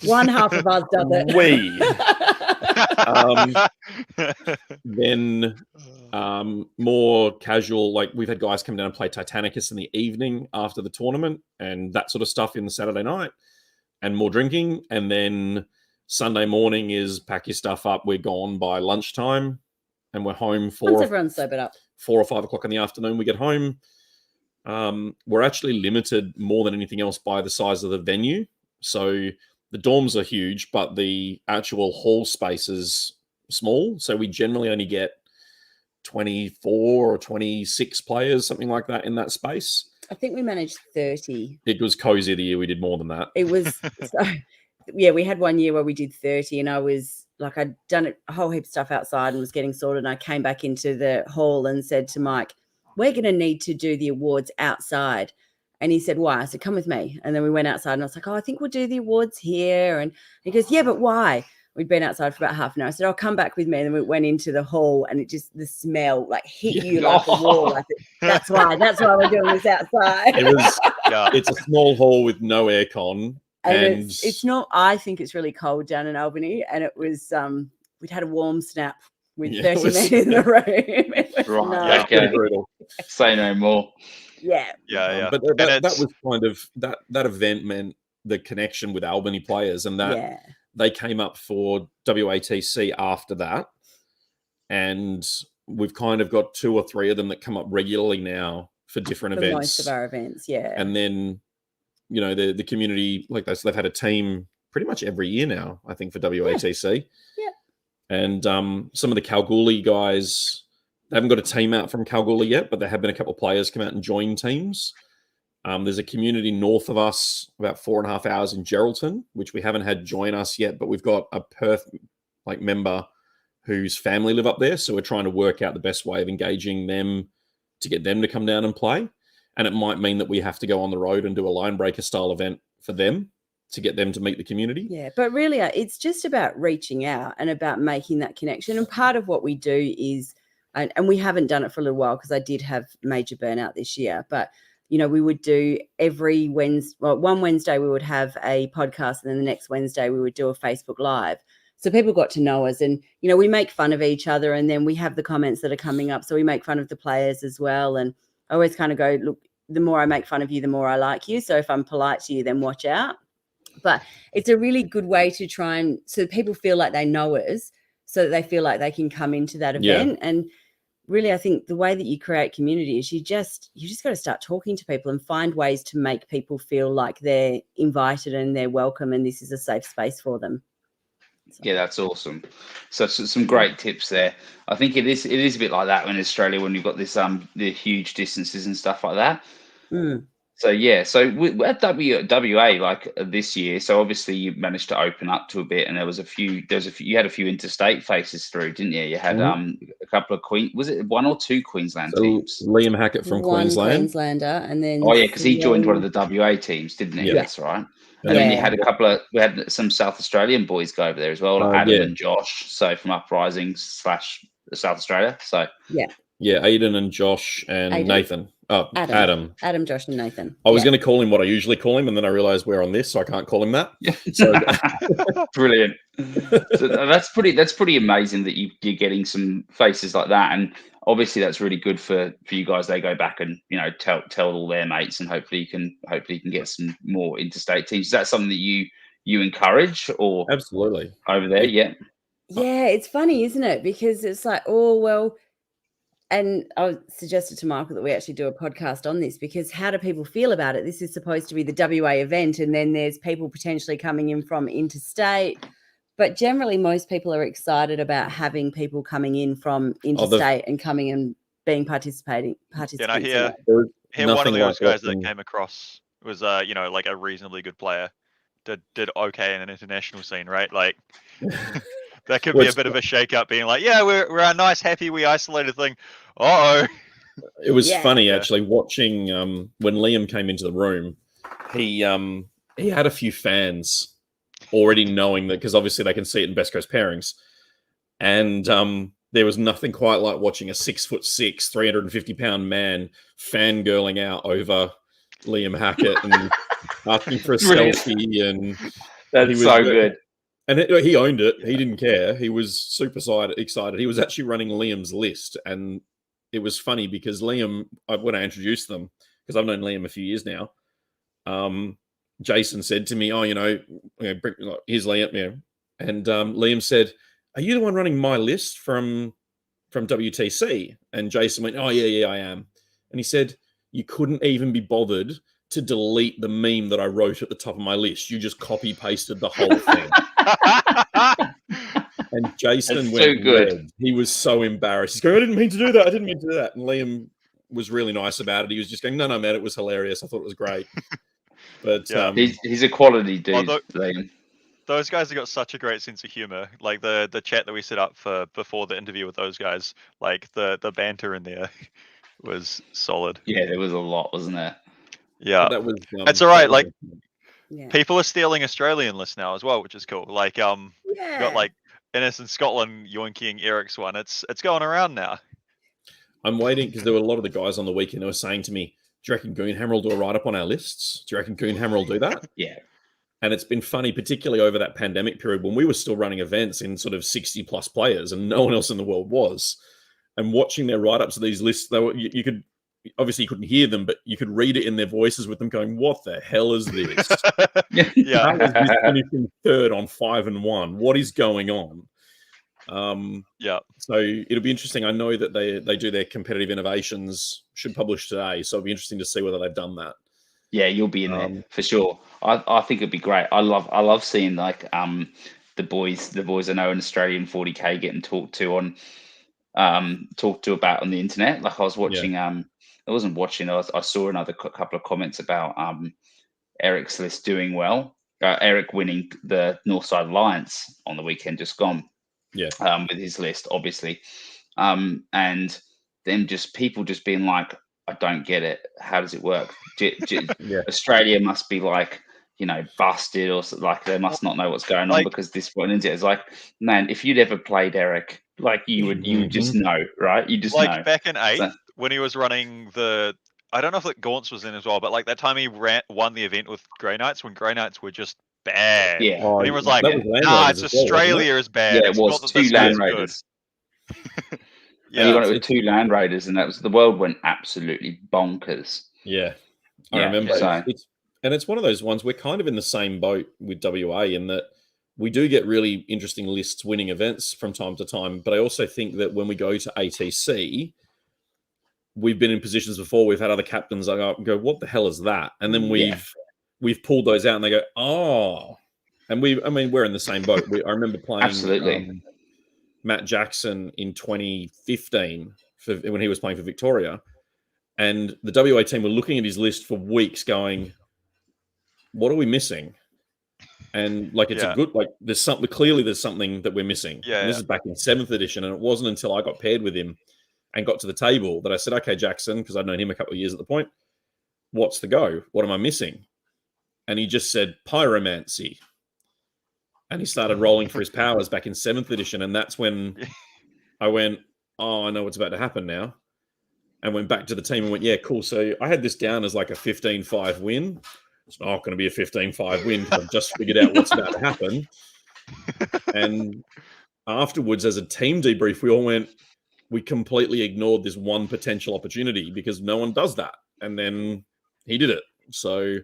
One half of us does it. Then more casual, like we've had guys come down and play Titanicus in the evening after the tournament and that sort of stuff in the Saturday night. And more drinking, and then Sunday morning is pack your stuff up. We're gone by lunchtime, and we're home once everyone's sobered up. 4 or 5 o'clock in the afternoon. We get home. We're actually limited more than anything else by the size of the venue. So the dorms are huge, but the actual hall space is small. So we generally only get 24 or 26 players, something like that, in that space. I think we managed 30. It was cozy the year we did more than that. It was, we had one year where we did 30, and I was like, I'd done a whole heap of stuff outside and was getting sorted. And I came back into the hall and said to Mike, we're going to need to do the awards outside. And he said, why? I said, come with me. And then we went outside and I was like, I think we'll do the awards here. And he goes, yeah, but why? We'd been outside for about half an hour. I said, I'll come back with me. And then we went into the hall and it just, the smell like hit you like a wall. I said, that's why we're doing this outside. It's a small hall with no aircon. And it's not, I think it's really cold down in Albany. And it was, we'd had a warm snap with 30 men in the room. Right. Okay. Say no more. Yeah. But that was kind of, that event meant the connection with Albany players, and that they came up for WATC after that. And we've kind of got 2 or 3 of them that come up regularly now for different events. Most of our events, yeah. And then, the community, like they've had a team pretty much every year now, I think, for WATC. Yeah. And some of the Kalgoorlie guys, they haven't got a team out from Kalgoorlie yet, but there have been a couple of players come out and join teams. There's a community north of us, about 4.5 hours in Geraldton, which we haven't had join us yet, but we've got a Perth member whose family live up there. So we're trying to work out the best way of engaging them to get them to come down and play. And it might mean that we have to go on the road and do a line breaker style event for them to get them to meet the community. Yeah, but really it's just about reaching out and about making that connection. And part of what we do is, and we haven't done it for a little while because I did have major burnout this year, but we would do every Wednesday, one Wednesday we would have a podcast, and then the next Wednesday we would do a Facebook Live. So people got to know us, and we make fun of each other, and then we have the comments that are coming up, so we make fun of the players as well. And I always kind of go, look, the more I make fun of you, the more I like you. So if I'm polite to you, then watch out. But it's a really good way to try and so people feel like they know us, so that they feel like they can come into that event. And really, I think the way that you create community is you just got to start talking to people and find ways to make people feel like they're invited and they're welcome, and this is a safe space for them. So. Yeah, that's awesome. So some great tips there. I think it is a bit like that in Australia when you've got this the huge distances and stuff like that. So yeah, so at WA like this year, so obviously you managed to open up to a bit, and you had a few interstate faces through, didn't you? You had a couple of was it 1 or 2 Queensland teams? Liam Hackett from Queensland, Queenslander, and then because he joined one of the WA teams, didn't he? Yeah. That's right. And then you had we had some South Australian boys go over there as well, like Adam and Josh, so from Uprising / South Australia. So yeah, Aiden and Josh and Nathan. Oh, Adam, Josh, and Nathan. I was going to call him what I usually call him, and then I realized we're on this, so I can't call him that. So brilliant. So that's pretty amazing that you're getting some faces like that, and obviously that's really good for you guys. They go back and tell all their mates, and hopefully you can get some more interstate teams. Is that something that you encourage or absolutely over there? Yeah, it's funny, isn't it? Because it's like, oh well. And I suggested to Michael that we actually do a podcast on this, because how do people feel about it? This is supposed to be the WA event, and then there's people potentially coming in from interstate. But generally, most people are excited about having people coming in from interstate and coming and being participants. Yeah, I hear one of those guys that came across was like a reasonably good player. Did okay in an international scene, right? Like that could be a bit of a shake-up, being like, yeah, we're a nice, happy, we isolated thing. Uh-oh. It was funny, actually, watching when Liam came into the room, he had a few fans already knowing that, because obviously they can see it in Best Coast Pairings. And there was nothing quite like watching a 6'6", 350-pound man fangirling out over Liam Hackett and asking for a selfie. And that's so good. And he owned it. He didn't care. He was super excited. He was actually running Liam's list. And it was funny because Liam, when I introduced them, because I've known Liam a few years now, Jason said to me, here's Liam. Yeah. And Liam said, are you the one running my list from WTC? And Jason went, oh, yeah, I am. And he said, you couldn't even be bothered to delete the meme that I wrote at the top of my list. You just copy pasted the whole thing. And Jason went so good. Red. He was so embarrassed. He's going, I didn't mean to do that. And Liam was really nice about it. He was just going, no, man, it was hilarious. I thought it was great. But he's a quality dude. Liam. Those guys have got such a great sense of humor. Like the chat that we set up for before the interview with those guys, like the banter in there was solid. Yeah, there was a lot, wasn't there? Yeah, that was. It's all right. Like people are stealing Australian lists now as well, which is cool. Like you got like Innes in Scotland yoinking Eric's one. It's going around now. I'm waiting because there were a lot of the guys on the weekend who were saying to me, do you reckon Goonhammer will do a write-up on our lists? Do you reckon Goonhammer will do that? Yeah. And it's been funny, particularly over that pandemic period when we were still running events in sort of 60-plus players and no one else in the world was. And watching their write-ups of these lists, you could obviously you couldn't hear them, but you could read it in their voices with them going, what the hell is this? Yeah. How is this finishing third on 5 and 1? What is going on? Yeah. So it'll be interesting. I know that they do their competitive innovations, should publish today. So it'll be interesting to see whether they've done that. Yeah, you'll be in there for sure. I think it'd be great. I love seeing like the boys I know in Australian 40K getting talked to about on the internet. Like I was watching I wasn't watching. I saw another couple of comments about Eric's list doing well. Eric winning the Northside Alliance on the weekend just gone. Yeah. With his list, obviously, and then just people just being like, I don't get it. How does it work? Australia must be like, busted, or like they must not know what's going on because this one is like, man, if you'd ever played Eric, like you would just know, right? You just like know. Back in 8th when he was running I don't know if Gaunts was in as well, but like that time he won the event with Grey Knights when Grey Knights were just bad. Yeah. Oh, And everyone's like, that was Land nah, Raiders it's as well, wasn't it? Australia is bad. Yeah, it It's was not that two this Land game's good." Raiders. Yeah, And you got it with it's- two Land Raiders, and the world went absolutely bonkers. Yeah, I Yeah, remember. so- It's one of those ones. We're kind of in the same boat with WA in that we do get really interesting lists winning events from time to time. But I also think that when we go to ATC, we've been in positions before. We've had other captains go, "What the hell is that?" And then we've pulled those out, and they go, "Oh." And we're in the same boat. I remember playing Absolutely. Matt Jackson in 2015 when he was playing for Victoria. And the WA team were looking at his list for weeks going, what are we missing? And like, it's a good, like, there's something that we're missing. Yeah, and this is back in 7th edition. And it wasn't until I got paired with him and got to the table that I said, okay, Jackson, because I'd known him a couple of years at the point, what's the go? What am I missing? And he just said, pyromancy. And he started rolling for his powers back in 7th edition. And that's when I went, oh, I know what's about to happen now. And went back to the team and went, yeah, cool. So I had this down as like a 15-5 win. It's not going to be a 15-5 win because I've just figured out what's about to happen. And afterwards, as a team debrief, we all went, we completely ignored this one potential opportunity because no one does that. And then he did it. So,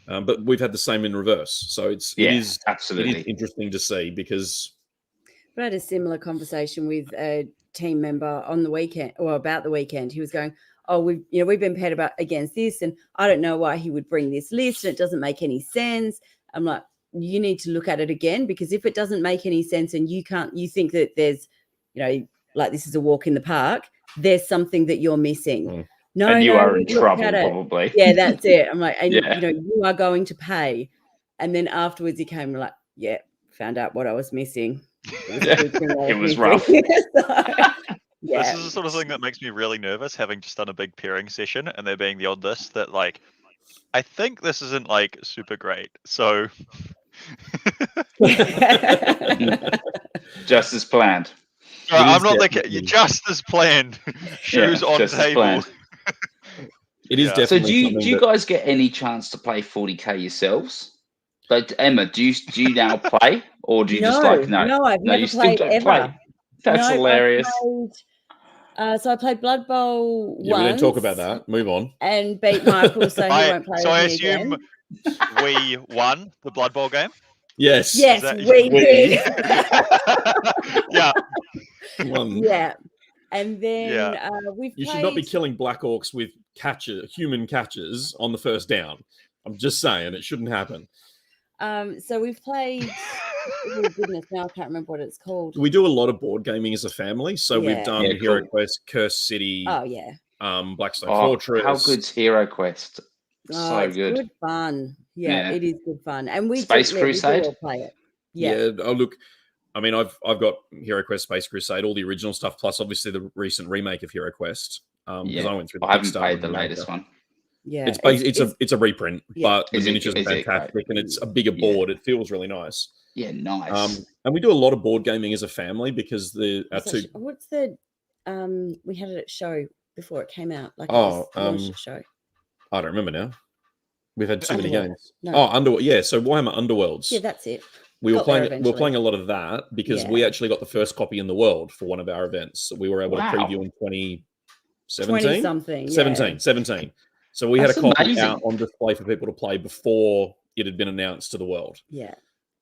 but we've had the same in reverse. So it is absolutely interesting to see because. I had a similar conversation with a team member on the weekend or about the weekend. He was going, oh, we've been paired against this, and I don't know why he would bring this list, and it doesn't make any sense. I'm like, you need to look at it again, because if it doesn't make any sense and you think that there's, like this is a walk in the park, there's something that you're missing. No, and you are in trouble, probably. Yeah, that's it. I'm like, and you are going to pay. And then afterwards he came like, yeah, found out what I was missing. It was rough. This is the sort of thing that makes me really nervous, having just done a big pairing session and there being the odd list that, like, I think this isn't like super great. So just as planned. I'm not just as planned. Shoes on table. It is definitely. So do you guys get any chance to play 40k yourselves? But Emma, do you now play, or do you just like no? No, I've never played ever. Play? That's hilarious. So I played Blood Bowl once. We didn't talk about that. Move on. And beat Michael, so he won't play. So I assume we won the Blood Bowl game. Yes. Yes, we did. Yeah. Yeah. And then You should not be killing Black Orcs with human catchers on the first down. I'm just saying it shouldn't happen. So we've played. Oh goodness, now I can't remember what it's called. We do a lot of board gaming as a family. So we've done Hero Quest, Curse City. Oh yeah. Blackstone Fortress. How good's Hero Quest? It's good fun. Yeah, it is good fun. And we Space Crusade. We all play it. Yeah. Oh look, I mean, I've got Hero Quest, Space Crusade, all the original stuff, plus obviously the recent remake of Hero Quest. Because I went through. I haven't played the latest one. Yeah, it's a reprint, but the miniatures are fantastic, and it's a bigger board. It feels really nice. Yeah, nice. And we do a lot of board gaming as a family because what's the we had it at show before it came out, like show. I don't remember now. We've had too many games. No. Oh, Underworld. Yeah, so Warhammer Underworlds. Yeah, that's it. We were playing a lot of that because we actually got the first copy in the world for one of our events. We were able to preview in 2017. 20-something. 17. So we had a copy out on display for people to play before it had been announced to the world. Yeah.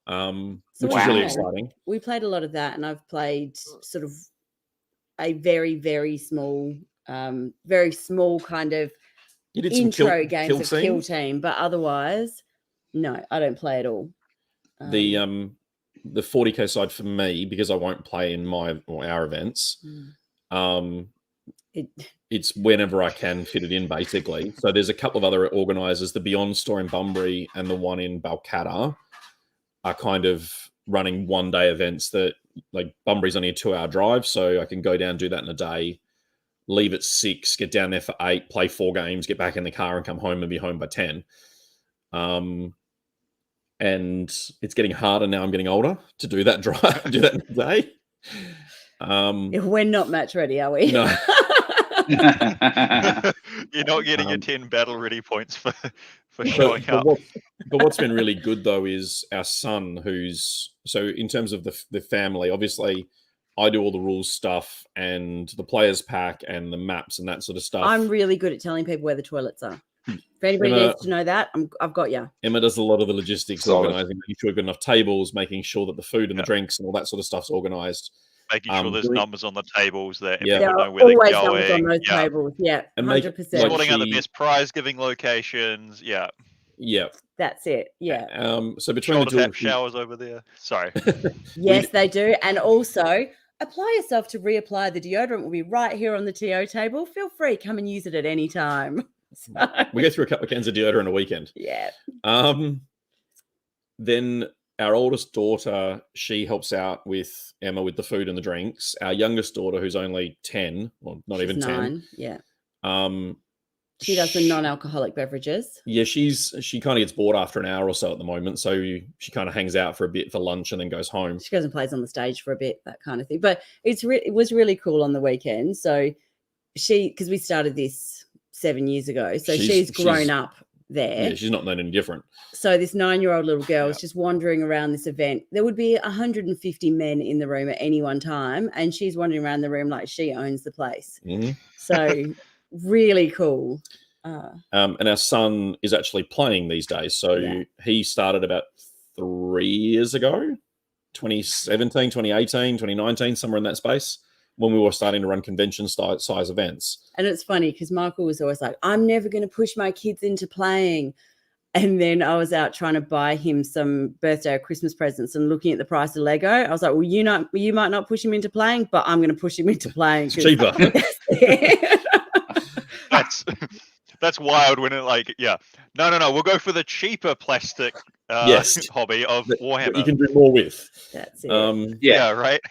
Which is really exciting. We played a lot of that, and I've played sort of a very, very small kind of intro games of Kill Team, but otherwise, no, I don't play at all. The 40k side for me, because I won't play in our events. It's whenever I can fit it in, basically. So there's a couple of other organisers. The Beyond store in Bunbury and the one in Balcatta are kind of running one-day events that, like, Bunbury's only a 2-hour drive, so I can go down, do that in a day, leave at 6, get down there for 8, play 4 games, get back in the car and come home and be home by 10. And it's getting harder now I'm getting older to do that drive, do that in a day. We're not match ready, are we? No. You're not getting your 10 battle ready points for for showing up. But what's been really good though is our son, so in terms of the family, obviously I do all the rules stuff and the players pack and the maps and that sort of stuff. I'm really good at telling people where the toilets are. If anybody needs to know that, I've got you. Emma does a lot of the logistics, organising, making sure we've got enough tables, making sure that the food and the drinks and all that sort of stuff's organised. Making sure there's numbers on the tables that there people are know where always they're numbers going. on those tables. Yeah, And 100%. Sorting out the best prize giving locations. Yeah. Yeah. That's it. Yeah. So between Shoulder the tap showers over there. Sorry. Yes, they do. And also, apply yourself to reapply the deodorant. Will be right here on the TO table. Feel free, come and use it at any time. So, we go through a couple of cans of deodorant a weekend. Yeah. Then our oldest daughter, she helps out with Emma with the food and the drinks. Our youngest daughter, who's only 10, well, not even 10. Yeah. She does the non-alcoholic beverages. Yeah, she kind of gets bored after an hour or so at the moment, so she kind of hangs out for a bit for lunch and then goes home. She goes and plays on the stage for a bit, that kind of thing. But it was really cool on the weekend. So because we started this 7 years ago, so she's grown up there. Yeah, she's not known any different. So this 9-year-old little girl is just wandering around this event. There would be 150 men in the room at any one time, and she's wandering around the room like she owns the place. Mm-hmm. So really cool. And our son is actually playing these days. So he started about 3 years ago, 2017, 2018, 2019, somewhere in that space, when we were starting to run convention size events. And it's funny because Michael was always like, I'm never going to push my kids into playing. And then I was out trying to buy him some birthday or Christmas presents and looking at the price of Lego. I was like, well, you might not push him into playing, but I'm going to push him into playing. It's cheaper. That's wild when it no, we'll go for the cheaper plastic hobby of Warhammer. You can do more with. That's it. Yeah, right.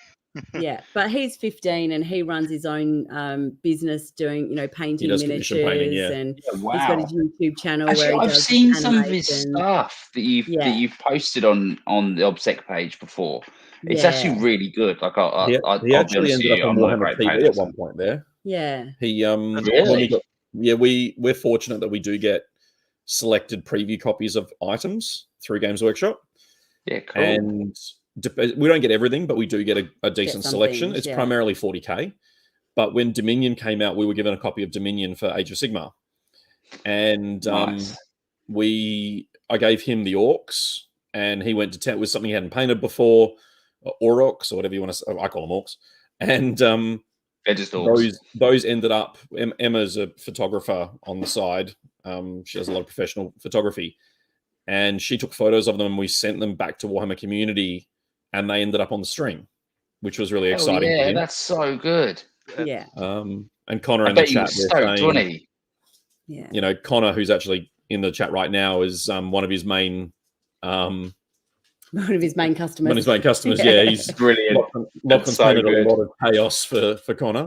Yeah, but he's 15 and he runs his own business doing, painting miniatures, and he's got his YouTube channel. Actually, where I've seen some of his stuff that you've posted on the OBSEC page before. It's actually really good. Like he actually ended up on Warhammer TV at one point there. Yeah. We're fortunate that we do get selected preview copies of items through Games Workshop. Yeah, cool. And we don't get everything, but we do get a decent selection. Things, it's primarily 40k. But when Dominion came out, we were given a copy of Dominion for Age of Sigmar. And I gave him the Orcs, and he went to town with something he hadn't painted before, Aurochs, or whatever you want to say. I call them Orcs. And they're just Orcs. Those ended up, Emma's a photographer on the side. She does a lot of professional photography. And she took photos of them, and we sent them back to Warhammer Community, and they ended up on the stream, which was really exciting. Yeah, that's so good. Yeah. And Connor in the chat, saying, Connor, who's actually in the chat right now, is one of his main customers. One of his main customers. Yeah, he's brilliant. Lachlan's painted a lot of chaos for Connor.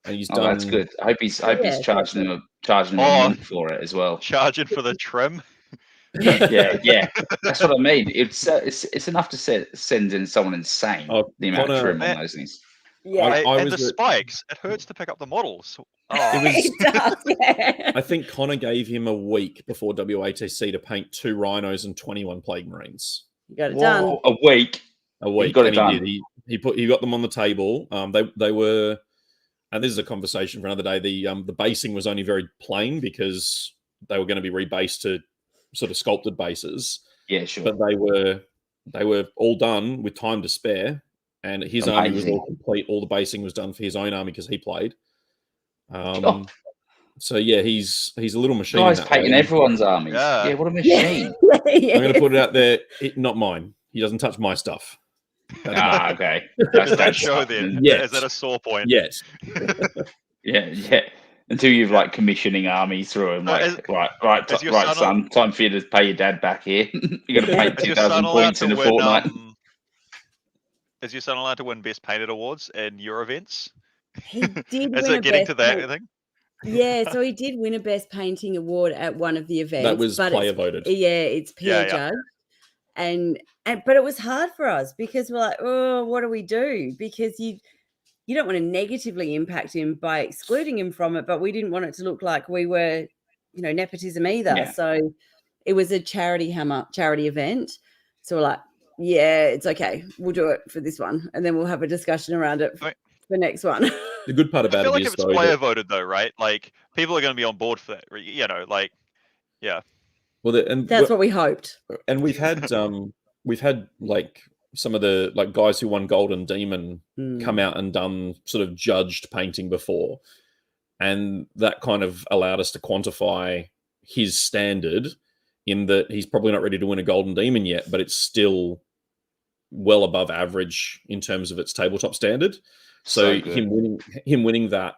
And he's done. That's good. I hope he's charging him for it as well. Charging for the trim. yeah. That's what I mean. It's enough to send in someone insane. The amount of trim on those things. Yeah, and the spikes. It hurts to pick up the models. It does, yeah. I think Connor gave him a week before WATC to paint 2 rhinos and 21 plague marines. You got it done. A week. He got it done. He got them on the table. They were. And this is a conversation for another day. The basing was only very plain because they were going to be rebased to sort of sculpted bases. Yeah, sure. But they were all done with time to spare, and his army was all complete. All the basing was done for his own army because he played. So yeah, he's a little machine. Guy's painting everyone's armies. Yeah, what a machine! I'm going to put it out there. Not mine. He doesn't touch my stuff. Okay. Does that show then? Yes. Is that a sore point? Yes. yeah. Until you've commissioning armies through him, right, son, time for you to pay your dad back here. You're going to paint 2,000 points in a fortnight. Is your son allowed to win Best Painted awards in your events? He did. Is it getting to that thing? Yeah, so he did win a Best Painting award at one of the events. That was player voted. Yeah, it's peer judge. But it was hard for us because we're like, oh, what do we do? Because you don't want to negatively impact him by excluding him from it, but we didn't want it to look like we were nepotism either. Yeah. So it was a charity event. So we're like, yeah, it's okay. We'll do it for this one, and then we'll have a discussion around it for the next one. The good part I about feel it like is if it's though, player that, voted though, right? Like people are going to be on board for that. Yeah. well, That's what we hoped. and we've had like some of the like guys who won Golden Demon come out and done sort of judged painting before, and that kind of allowed us to quantify his standard in that he's probably not ready to win a Golden Demon yet, but it's still well above average in terms of its tabletop standard. So him winning that,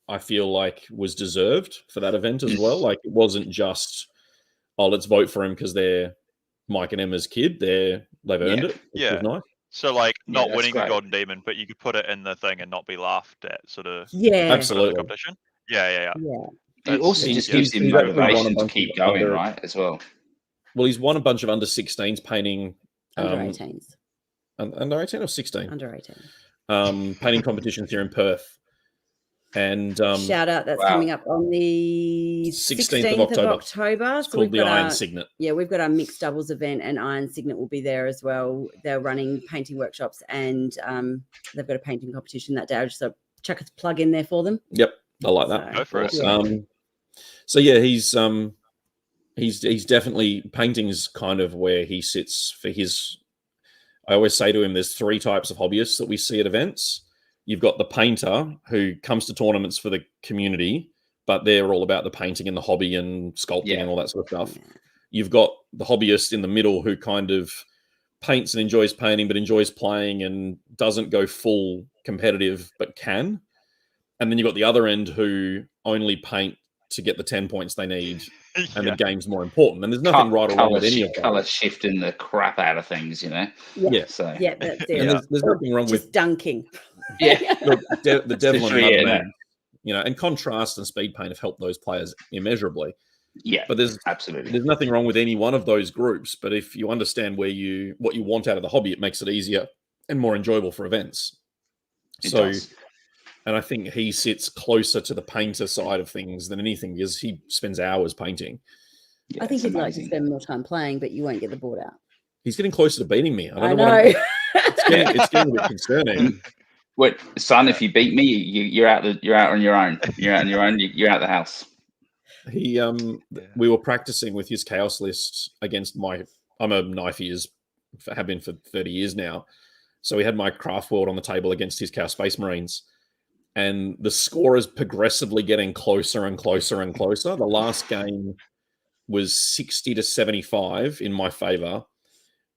I feel like, was deserved for that event as well. Like it wasn't just, oh, let's vote for him because they're Mike and Emma's kid. They've earned it. Yeah. Nice. So like not winning great. the Golden Demon, but you could put it in the thing and not be laughed at, sort of. Yeah, absolutely. Competition. Yeah. It also just gives him motivation to keep going, right? As well. Well, he's won a bunch of under 16s painting. Under 18s. Under 18 or 16? Under 18. Painting competitions here in Perth. And shout out, that's coming up on the 16th of October. It's called the Iron Signet. Yeah, we've got our mixed doubles event, and Iron Signet will be there as well. They're running painting workshops, and they've got a painting competition that day. I'll just chuck a plug in there for them. Yep, I like that. Go for it. So yeah, he's definitely, painting's kind of where he sits for his. I always say to him, there's three types of hobbyists that we see at events. You've got the painter who comes to tournaments for the community, but they're all about the painting and the hobby and sculpting and all that sort of stuff. You've got the hobbyist in the middle who kind of paints and enjoys painting, but enjoys playing and doesn't go full competitive, but can. And then you've got the other end who only paint to get the 10 points they need, and the game's more important. And there's nothing right or wrong with any of that. Colour shifting the crap out of things, Yeah. So That's it. And there's nothing wrong just with dunking. the devil and man, and contrast and speed paint have helped those players immeasurably. Yeah, but there's nothing wrong with any one of those groups. But if you understand what you want out of the hobby, it makes it easier and more enjoyable for events. It does. And I think he sits closer to the painter side of things than anything because he spends hours painting. Yeah, I think he'd like to spend more time playing, but you won't get the board out. He's getting closer to beating me. I know. It's getting a bit concerning. Wait, son, if you beat me, you're out on your own. You're out on your own. You're out the house. We were practicing with his chaos list against I'm a knifey, have been for 30 years now. So we had my craft world on the table against his Chaos Space Marines. And the score is progressively getting closer and closer and closer. The last game was 60 to 75 in my favor.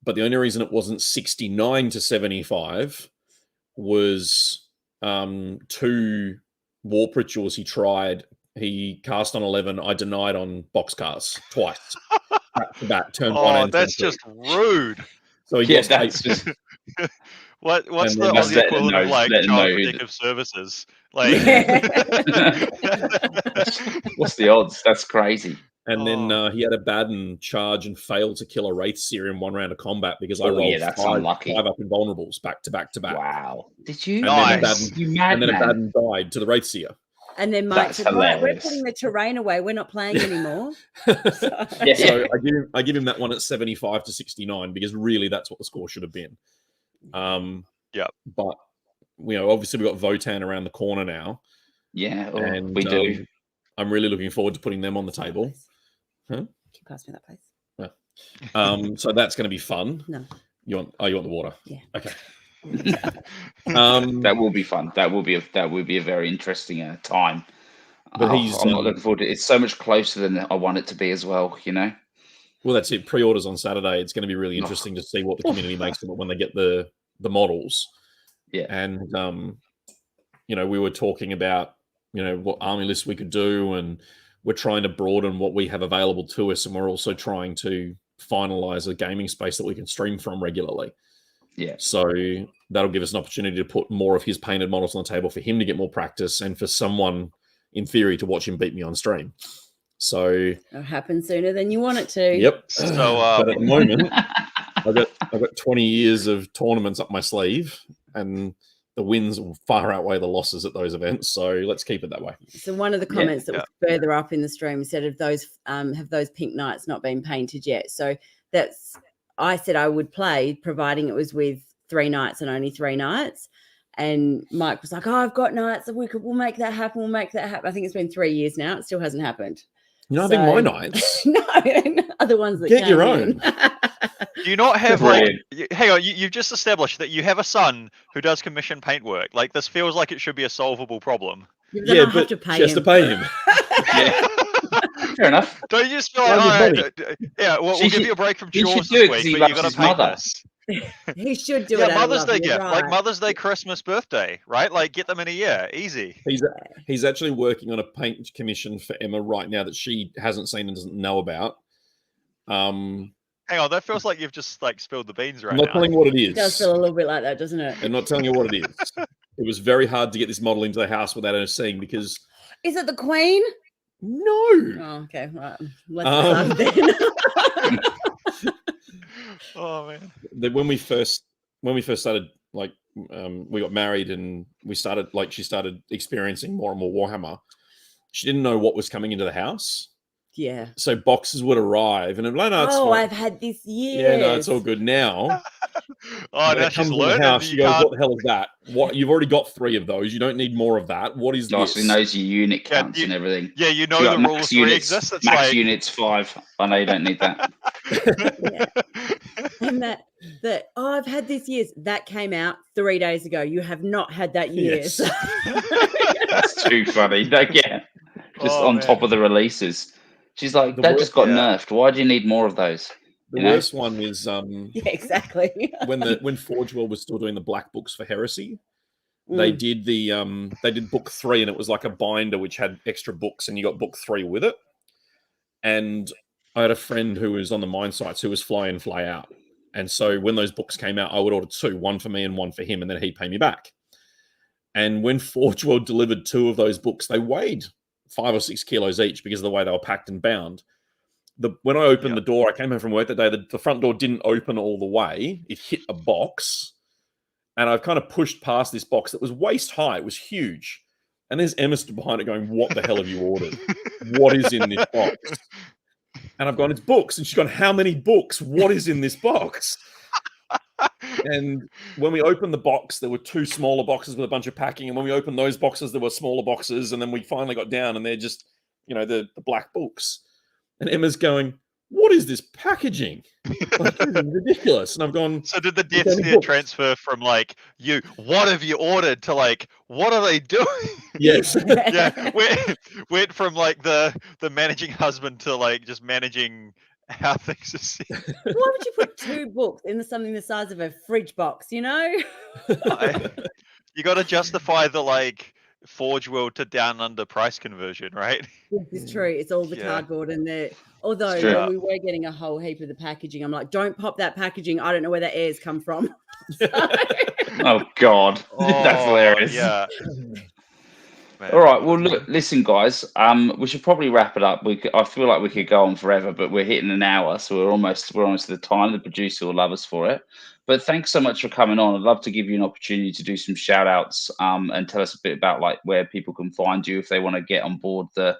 But the only reason it wasn't 69 to 75 was 2 warp rituals he tried. He cast on 11. I denied on boxcars twice. Back to back, turn 1 and that's turn 2. just rude. So he that's just... What's the Aussie equivalent of like Child Protective Services? Like, what's the odds? That's crazy. And then he had a Baden charge and failed to kill a Wraith Seer in 1 round of combat because I rolled 5 up invulnerables back to back to back. Wow! Did you? Nice. And then a Baden died to the Wraith Seer. And then Mike said, "Right, we're putting the terrain away. We're not playing anymore." So I give him that one at 75 to 69 because really that's what the score should have been. But obviously we've got Votan around the corner now. Yeah, and we do. I'm really looking forward to putting them on the table. Huh? Can you pass me that, please? So that's going to be fun. No. You want the water? Yeah. Okay. That will be fun. That will be a very interesting time. But I'm not looking forward to it. It's so much closer than I want it to be as well. Well, that's it. Pre-orders on Saturday. It's going to be really interesting to see what the community makes of it when they get the models. Yeah. And we were talking about what army lists we could do, and we're trying to broaden what we have available to us, and we're also trying to finalize a gaming space that we can stream from regularly. Yeah. So that'll give us an opportunity to put more of his painted models on the table for him to get more practice, and for someone, in theory, to watch him beat me on stream. So it'll happen sooner than you want it to. Yep. So, but at the moment, I've got 20 years of tournaments up my sleeve, and the wins will far outweigh the losses at those events. So let's keep it that way. So one of the comments that was further up in the stream said, "Of those, have those pink knights not been painted yet?" So I said I would play, providing it was with 3 knights and only 3 knights. And Mike was like, "Oh, I've got knights. We'll make that happen. We'll make that happen." I think it's been 3 years now. It still hasn't happened. I think my knights. No, other ones that Get your in. own. Do you not have hang on, you've just established that you have a son who does commission paintwork. Like, this feels like it should be a solvable problem. Yeah, but she has to pay him. Yeah. Fair enough. Don't you just feel like, all right, we'll give you a break from chores this week, but you got to paint this. He should do it. Yeah, Mother's Day gift, like Mother's Day, Christmas, birthday, right? Like, get them in a year, easy. He's actually working on a paint commission for Emma right now that she hasn't seen and doesn't know about. Hang on, that feels like you've just like spilled the beans right I'm now. not telling you what it is. It does feel a little bit like that, doesn't it? I'm not telling you what it is. It was very hard to get this model into the house without her seeing because. Is it the Queen? No. Oh, okay. Right. Let's then. Oh man. When we first started, like, we got married and we started, like, she started experiencing more and more Warhammer. She didn't know what was coming into the house. Yeah. So boxes would arrive and I'm like, no, it's fine. I've had this year. Yeah, no, it's all good now. Now she's learned. House, she goes, what the hell is that? What, you've already got 3 of those. You don't need more of that. What is this? Nicely knows your unit counts and everything. Yeah, you know the rules 3 exist. It's max units 5. I know you don't need that. And that I've had this years. That came out 3 days ago. You have not had that years. Yes. That's too funny. Don't get just on top of the releases. She's like, that just got nerfed. Why do you need more of those? The worst one is yeah, exactly. when Forge World was still doing the black books for Heresy, they did book 3 and it was like a binder which had extra books and you got book 3 with it. And I had a friend who was on the mine sites who was fly in, fly out. And so when those books came out, I would order 2, one for me and one for him, and then he'd pay me back. And when Forge World delivered 2 of those books, they weighed 5 or 6 kilos each because of the way they were packed and bound. When I opened the door, I came home from work that day, the front door didn't open all the way. It hit a box. And I've kind of pushed past this box that was waist high. It was huge. And there's Emma stood behind it going, what the hell have you ordered? What is in this box? And I've gone, it's books. And she's gone, how many books? What is in this box? And when we opened the box, there were 2 smaller boxes with a bunch of packing. And when we opened those boxes, there were smaller boxes. And then we finally got down and they're just, the black books. And Emma's going, what is this packaging? Like, this is ridiculous. And I've gone. So did the death sphere transfer from like, what have you ordered to like, what are they doing? Yes. Yeah. Went from like the managing husband to like just managing how things are seen. Why would you put 2 books in something the size of a fridge box, You got to justify the like Forge World to Down Under price conversion, right? It's true. It's all the cardboard and the. Although when we were getting a whole heap of the packaging, I'm like, don't pop that packaging. I don't know where the airs come from. Oh God, that's hilarious. Yeah. Man. All right. Well, listen, guys. We should probably wrap it up. I feel like we could go on forever, but we're hitting an hour, so we're almost to the time. The producer will love us for it. But thanks so much for coming on. I'd love to give you an opportunity to do some shout outs and tell us a bit about like where people can find you if they want to get on board the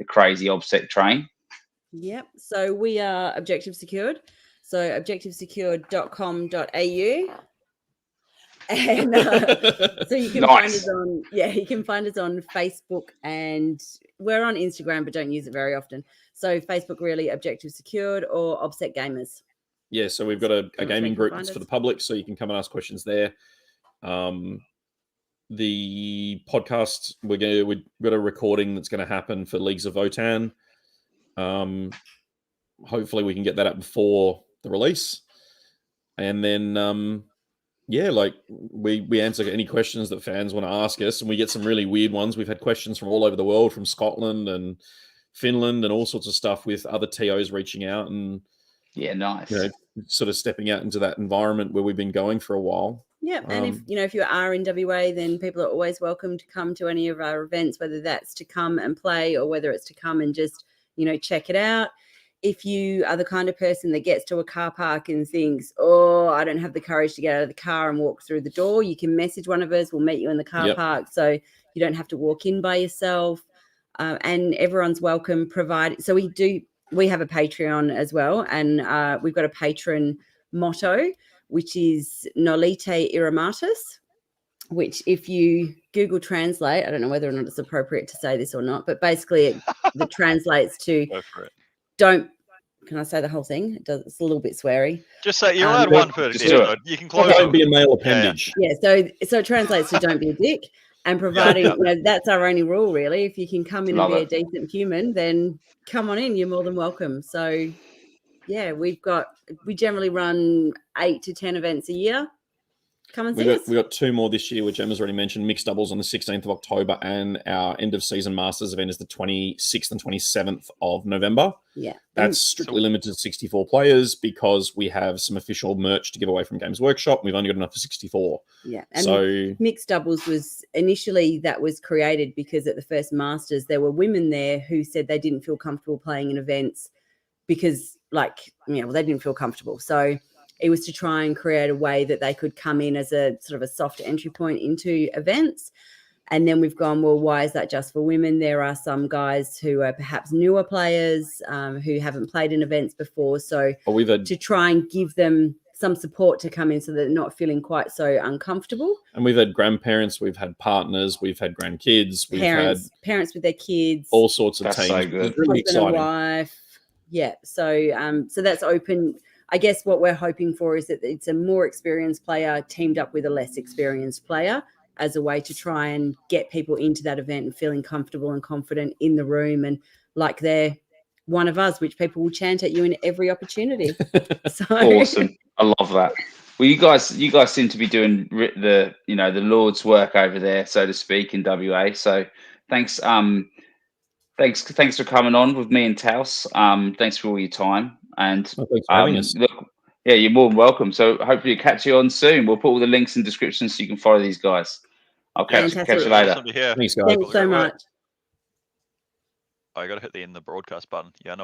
crazy OBSEC train. Yep. So we are Objective Secured. So objectivesecured.com.au. And so you can find us on you can find us on Facebook, and we're on Instagram but don't use it very often. So Facebook, really, Objective Secured or OBSEC Gamers. Yeah, so we've got a gaming group that's for the public, so you can come and ask questions there. The podcast, we've got a recording that's going to happen for Leagues of Votann. Hopefully we can get that up before the release, and then we answer any questions that fans want to ask us, and we get some really weird ones. We've had questions from all over the world, from Scotland and Finland and all sorts of stuff, with other TOs reaching out and nice, sort of stepping out into that environment where we've been going for a while. Yeah, and if you are in WA, then people are always welcome to come to any of our events, whether that's to come and play or whether it's to come and just check it out. if you are the kind of person that gets to a car park and thinks, oh, I don't have the courage to get out of the car and walk through the door, you can message one of us. We'll meet you in the car park, so you don't have to walk in by yourself. And everyone's welcome, provided. So we have a Patreon as well, and we've got a patron motto, which is Nolite Iramatus, which if you Google Translate, I don't know whether or not it's appropriate to say this or not, but basically it translates to Go for it. don't. Can I say the whole thing? It's a little bit sweary. Just say you're allowed one per episode. You can close. Don't be a male appendage. Yeah. So it translates to don't be a dick. And providing that's our only rule, really. If you can come in and be a decent human, then come on in. You're more than welcome. So, yeah, we generally run 8 to 10 events a year. Come and see us. We got 2 more this year, which Emma's already mentioned. Mixed doubles on the 16th of October, and our end of season Masters event is the 26th and 27th of November. Yeah, that's strictly limited to 64 players because we have some official merch to give away from Games Workshop. We've only got enough for 64. Yeah, and so mixed doubles was initially created because at the first Masters there were women there who said they didn't feel comfortable playing in events because, they didn't feel comfortable. So it was to try and create a way that they could come in as a sort of a soft entry point into events. And then we've gone, well, why is that just for women? There are some guys who are perhaps newer players who haven't played in events before. So to try and give them some support to come in so that they're not feeling quite so uncomfortable. And we've had grandparents, we've had partners, we've had grandkids, we've had parents with their kids, all sorts of teams. So good. Really exciting. And wife. Yeah. So that's open. I guess what we're hoping for is that it's a more experienced player teamed up with a less experienced player as a way to try and get people into that event and feeling comfortable and confident in the room and like they're one of us, which people will chant at you in every opportunity. So awesome. I love that. Well, you guys seem to be doing the Lord's work over there, so to speak, in WA. So thanks. Thanks for coming on with me and Taos. Thanks for all your time. And thanks for having us. Look, you're more than welcome. So hopefully catch you on soon. We'll put all the links in the description so you can follow these guys. I'll catch you later. Awesome to hear. Thanks, guys. Thanks so much. I got to hit the end of the broadcast button. Yeah, I know